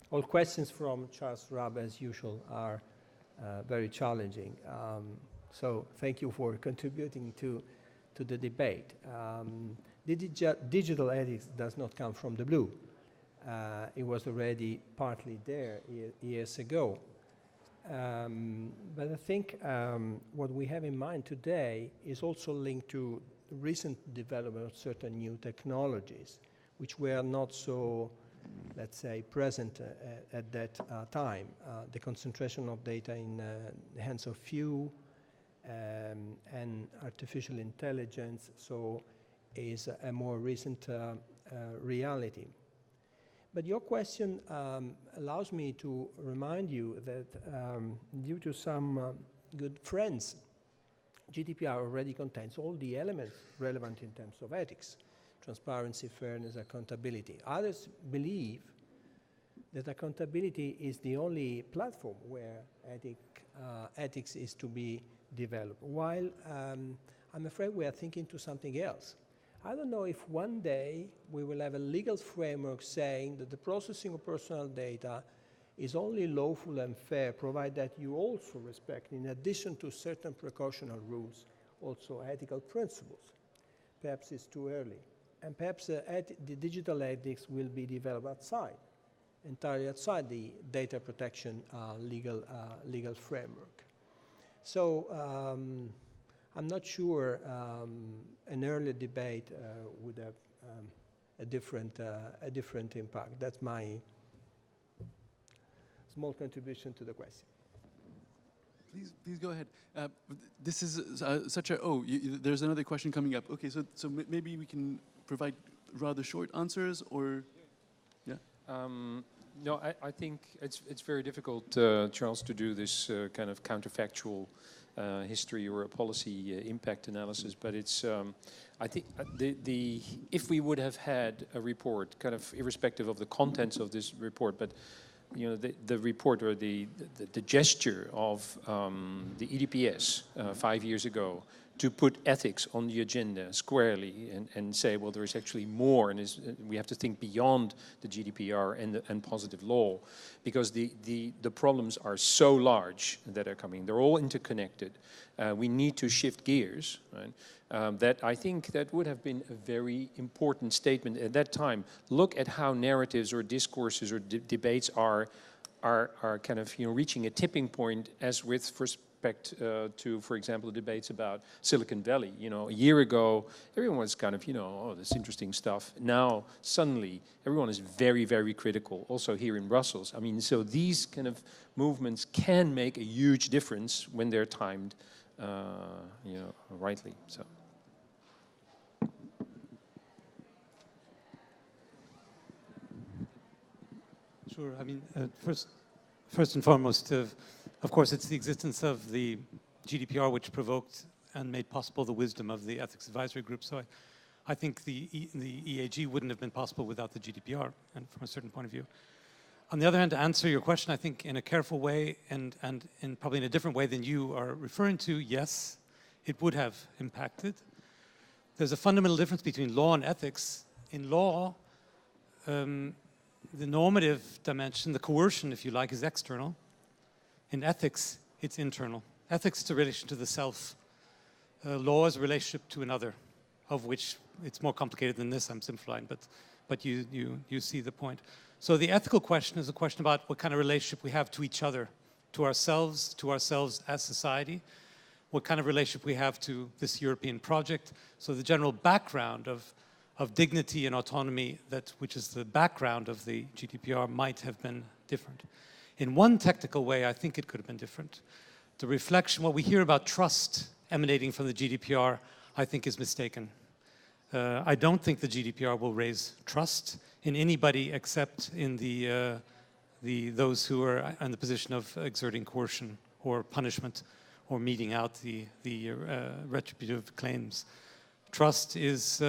All questions from Charles Rabb, as usual, are very challenging. So thank you for contributing to the debate. Digital ethics does not come from the blue. It was already partly there years ago. But I think what we have in mind today is also linked to recent development of certain new technologies, which were not so, let's say, present at that time. The concentration of data in the hands of few, and artificial intelligence, so is a more recent reality. But your question allows me to remind you that due to some good friends, GDPR already contains all the elements relevant in terms of ethics, transparency, fairness, accountability. Others believe that accountability is the only platform where ethics is to be developed, while I'm afraid we are thinking to something else. I don't know if one day we will have a legal framework saying that the processing of personal data is only lawful and fair, provided that you also respect, in addition to certain precautionary rules, also ethical principles. Perhaps it's too early. And perhaps the digital ethics will be developed outside, entirely outside the data protection legal framework. So I'm not sure an early debate would have a different impact. That's my small contribution to the question. Please go ahead. This is such a, there's another question coming up. Okay, so maybe we can provide rather short answers, or, yeah? No, I think it's very difficult, Charles, to do this kind of counterfactual history or a policy impact analysis. But it's, I think, if we would have had a report, kind of irrespective of the contents of this report, but you know, the report or the gesture of the EDPS 5 years ago to put ethics on the agenda squarely and say, well, there is actually more, and we have to think beyond the GDPR and positive law, because the problems are so large that are coming. They're all interconnected. We need to shift gears, right? That I think that would have been a very important statement at that time. Look at how narratives or discourses or debates are kind of, you know, reaching a tipping point, as with respect to, for example, the debates about Silicon Valley. You know, a year ago, everyone was kind of, you know, oh, this interesting stuff. Now, suddenly, everyone is very, very critical, also here in Brussels. I mean, so these kind of movements can make a huge difference when they're timed, you know, rightly. So. Sure. I mean, first and foremost, of course, it's the existence of the GDPR which provoked and made possible the wisdom of the Ethics Advisory Group. So I think the EAG wouldn't have been possible without the GDPR, and from a certain point of view. On the other hand, to answer your question, I think in a careful way and in probably in a different way than you are referring to, yes, it would have impacted. There's a fundamental difference between law and ethics. In law, the normative dimension, the coercion, if you like, is external. In ethics, it's internal. Ethics is a relation to the self. Law is a relationship to another, of which it's more complicated than this. I'm simplifying, but you see the point. So the ethical question is a question about what kind of relationship we have to each other, to ourselves as society, what kind of relationship we have to this European project. So the general background of dignity and autonomy, which is the background of the GDPR, might have been different. In one technical way, I think it could have been different. The reflection, what we hear about trust emanating from the GDPR, I think is mistaken. I don't think the GDPR will raise trust in anybody except in those who are in the position of exerting coercion or punishment or meting out the retributive claims. Trust is,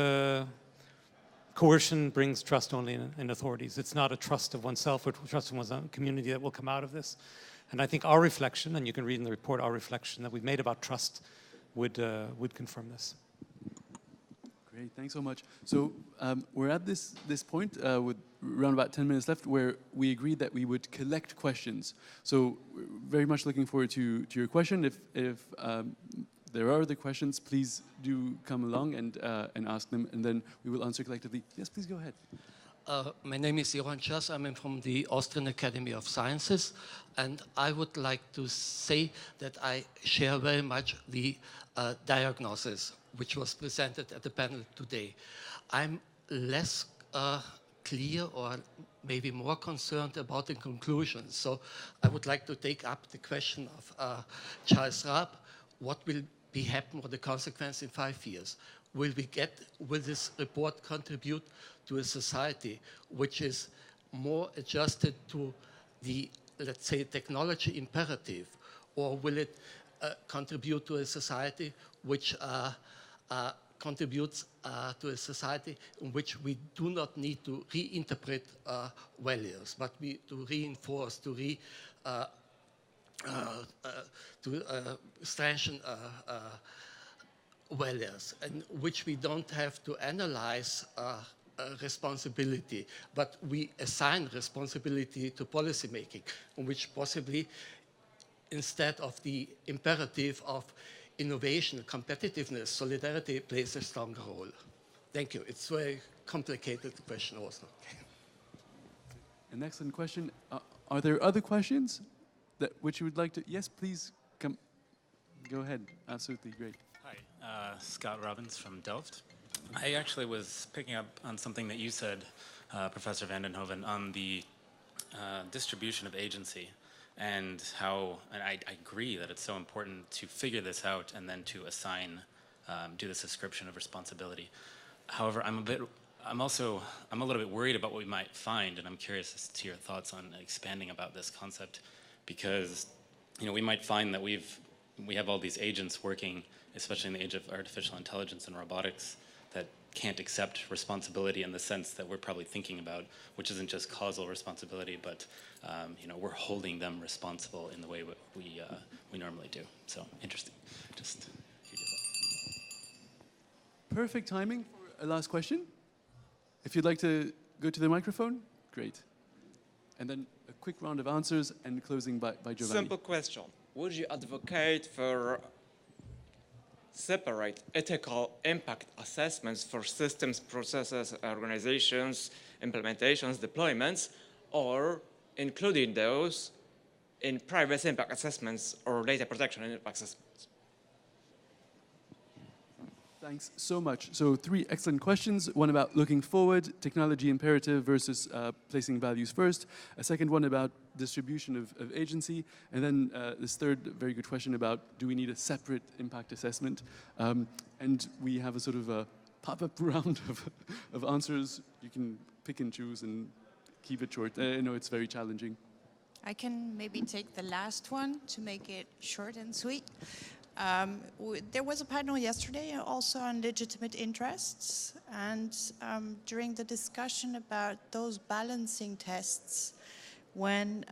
coercion brings trust only in authorities. It's not a trust of oneself or trust in one's own community that will come out of this. And I think our reflection, and you can read in the report our reflection that we've made about trust, would confirm this. Great, thanks so much. So we're at this point with around about 10 minutes left where we agreed that we would collect questions. So we're very much looking forward to your question. If there are other questions, please do come along and ask them, and then we will answer collectively. Yes, please go ahead. My name is Jeroen. I'm from the Austrian Academy of Sciences, and I would like to say that I share very much the diagnosis which was presented at the panel today. I'm less clear or maybe more concerned about the conclusions. So I would like to take up the question of Charles Raab. What will be happen or the consequence in 5 years? Will this report contribute to a society which is more adjusted to the, let's say, technology imperative, or will it contribute to a society which contributes to a society in which we do not need to reinterpret values, but to reinforce, to strengthen values, in which we don't have to analyze responsibility, but we assign responsibility to policy making, in which possibly instead of the imperative of innovation, competitiveness, solidarity plays a stronger role. Thank you. It's a very complicated question also. An excellent question. Are there other questions which you would like to? Yes, please come. Go ahead. Absolutely great. Hi, Scott Robbins from Delft. I actually was picking up on something that you said, Professor van den Hoven, on the distribution of agency and how, and I agree that it's so important to figure this out and then to assign, do this ascription of responsibility. However, I'm a little bit worried about what we might find, and I'm curious as to your thoughts on expanding about this concept, because we might find that we have all these agents working, especially in the age of artificial intelligence and robotics, that can't accept responsibility in the sense that we're probably thinking about, which isn't just causal responsibility, but we're holding them responsible in the way we normally do. So interesting. Just hear your thoughts. Perfect timing for a last question. If you'd like to go to the microphone, great. And then a quick round of answers and closing by Giovanni. Simple question. Would you advocate for separate ethical impact assessments for systems, processes, organizations, implementations, deployments, or including those in privacy impact assessments or data protection impact assessments? Thanks so much. So 3 excellent questions. One about looking forward, technology imperative versus placing values first. A second one about distribution of agency. And then this third very good question about do we need a separate impact assessment? And we have a sort of a pop-up round of answers. You can pick and choose and keep it short. I know it's very challenging. I can maybe take the last one to make it short and sweet. There was a panel yesterday also on legitimate interests, and during the discussion about those balancing tests, when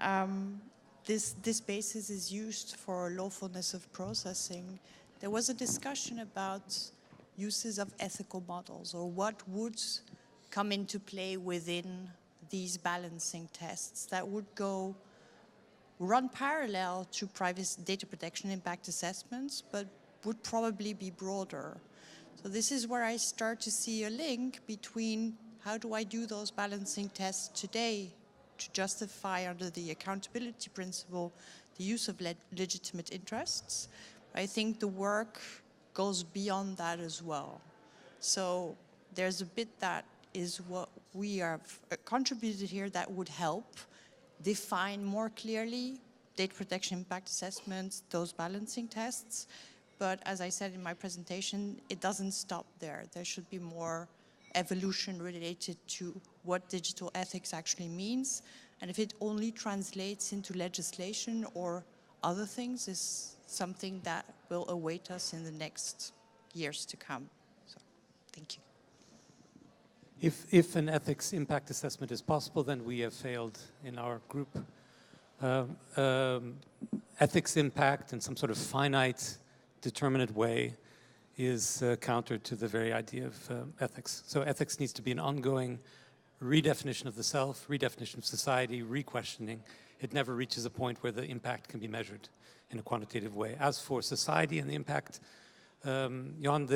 this basis is used for lawfulness of processing, there was a discussion about uses of ethical models, or what would come into play within these balancing tests that would run parallel to privacy data protection impact assessments, but would probably be broader. So this is where I start to see a link between how do I do those balancing tests today to justify under the accountability principle the use of legitimate interests. I think the work goes beyond that as well. So there's a bit that is what we have contributed here that would help define more clearly data protection impact assessments, those balancing tests, But as I said in my presentation, it doesn't stop there. There should be more evolution related to what digital ethics actually means. And if it only translates into legislation or other things is something that will await us in the next years to come. So, thank you. If an ethics impact assessment is possible, then we have failed in our group. Ethics impact in some sort of finite, determinate way is counter to the very idea of ethics. So ethics needs to be an ongoing redefinition of the self, redefinition of society, re-questioning. It never reaches a point where the impact can be measured in a quantitative way. As for society and the impact, Jan,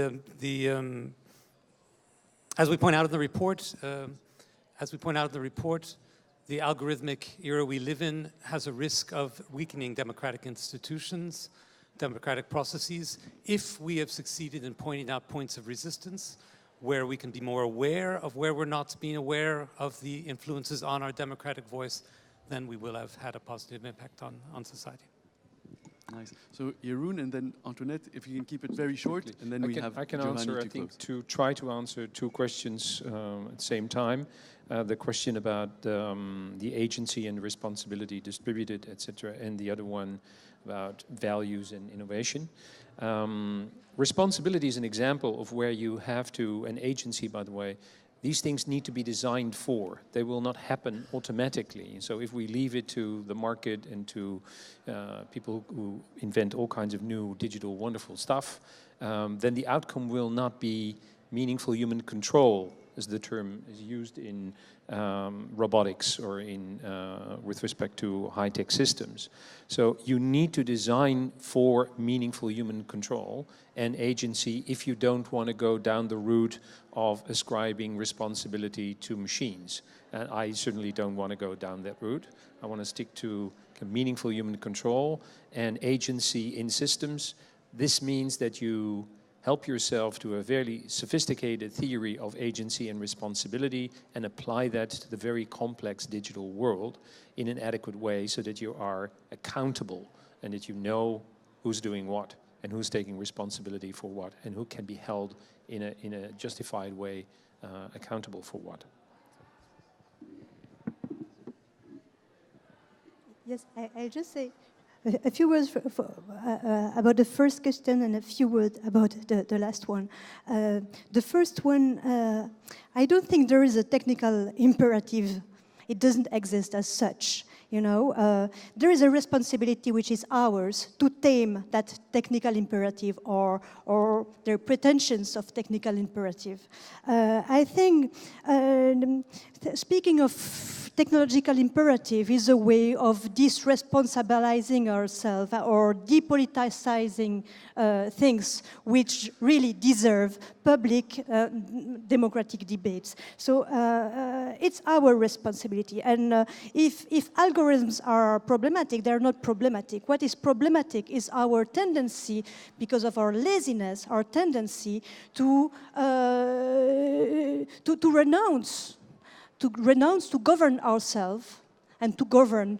as we point out in the report, the algorithmic era we live in has a risk of weakening democratic institutions, democratic processes, if we have succeeded in pointing out points of resistance where we can be more aware of where we're not being aware of the influences on our democratic voice, then we will have had a positive impact on society. Nice. So Jeroen and then Antoinette, if you can keep it very short, and then I can answer, I think, to try to answer two questions at the same time. The question about the agency and responsibility distributed, etc., and the other one about values and innovation. Responsibility is an example of where you have to, an agency, by the way, these things need to be designed for. They will not happen automatically. So if we leave it to the market and to people who invent all kinds of new digital wonderful stuff, then the outcome will not be meaningful human control, as the term is used in robotics or in with respect to high-tech systems. So you need to design for meaningful human control and agency if you don't want to go down the route of ascribing responsibility to machines. And I certainly don't want to go down that route. I want to stick to meaningful human control and agency in systems. This means that you help yourself to a very sophisticated theory of agency and responsibility and apply that to the very complex digital world in an adequate way so that you are accountable and that you know who's doing what and who's taking responsibility for what and who can be held in a justified way accountable for what. Yes, I'll just say a few words about the first question and a few words about the last one. The first one, I don't think there is a technical imperative. It doesn't exist as such. You know, there is a responsibility which is ours to tame that technical imperative or their pretensions of technical imperative. I think, speaking of technological imperative is a way of disresponsabilizing ourselves or depoliticizing things which really deserve public democratic debates. So it's our responsibility. And if algorithms are problematic, they're not problematic. What is problematic is our tendency, because of our laziness, our tendency to renounce to govern ourselves and to govern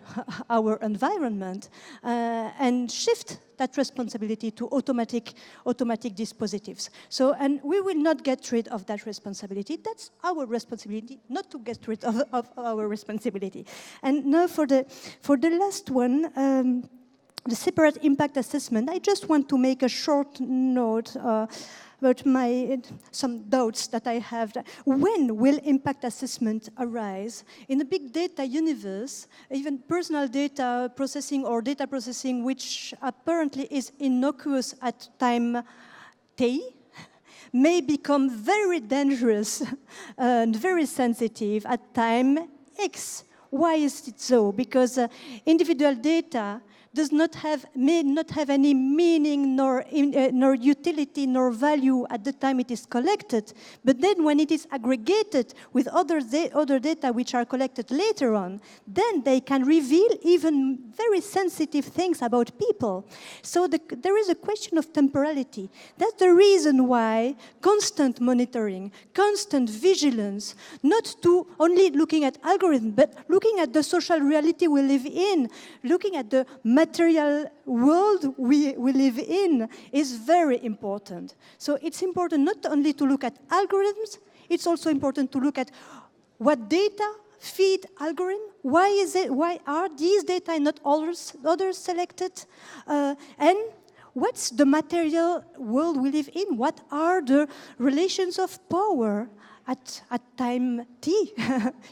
our environment and shift that responsibility to automatic dispositives. So, and we will not get rid of that responsibility. That's our responsibility, not to get rid of our responsibility. And now for the last one, the separate impact assessment, I just want to make a short note about some doubts that I have. When will impact assessment arise? In a big data universe, even personal data processing or data processing, which apparently is innocuous at time t, may become very dangerous and very sensitive at time x. Why is it so? Because individual data may not have any meaning nor utility nor value at the time it is collected, but then when it is aggregated with other data which are collected later on, then they can reveal even very sensitive things about people. So there is a question of temporality. That's the reason why constant monitoring, constant vigilance, not to only looking at algorithms, but looking at the social reality we live in, looking at the material world we live in is very important. So it's important not only to look at algorithms, it's also important to look at what data feed algorithm. Why is it? Why are these data and not others selected? And what's the material world we live in? What are the relations of power at time t?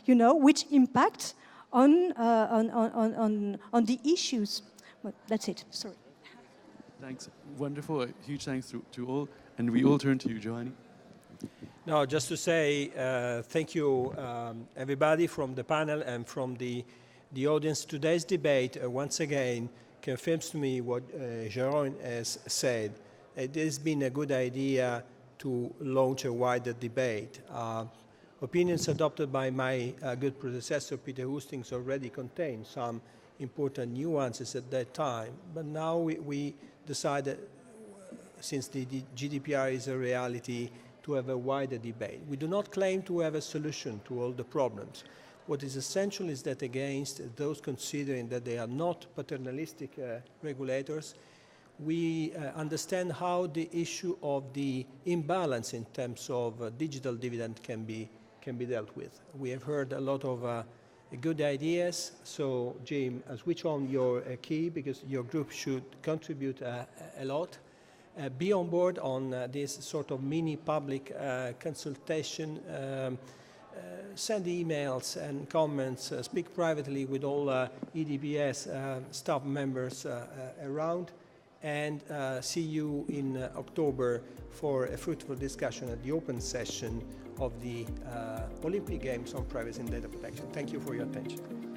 You know, which impact on the issues. Well, that's it. Sorry. Thanks. Wonderful. A huge thanks to all. And we all turn to you, Giovanni. No, just to say thank you, everybody from the panel and from the audience. Today's debate, once again, confirms to me what Jeroen has said. It has been a good idea to launch a wider debate. Opinions adopted by my good predecessor, Peter Hustings, already contained some important nuances at that time. But now we decided, since the GDPR is a reality, to have a wider debate. We do not claim to have a solution to all the problems. What is essential is that against those considering that they are not paternalistic regulators, we understand how the issue of the imbalance in terms of digital dividend can be dealt with. We have heard a lot of good ideas, so Jim, switch on your key because your group should contribute a lot. Be on board on this sort of mini public consultation. Send emails and comments, speak privately with all EDPS staff members around, and see you in October for a fruitful discussion at the open session of the Olympic Games on Privacy and Data Protection. Thank you for your attention.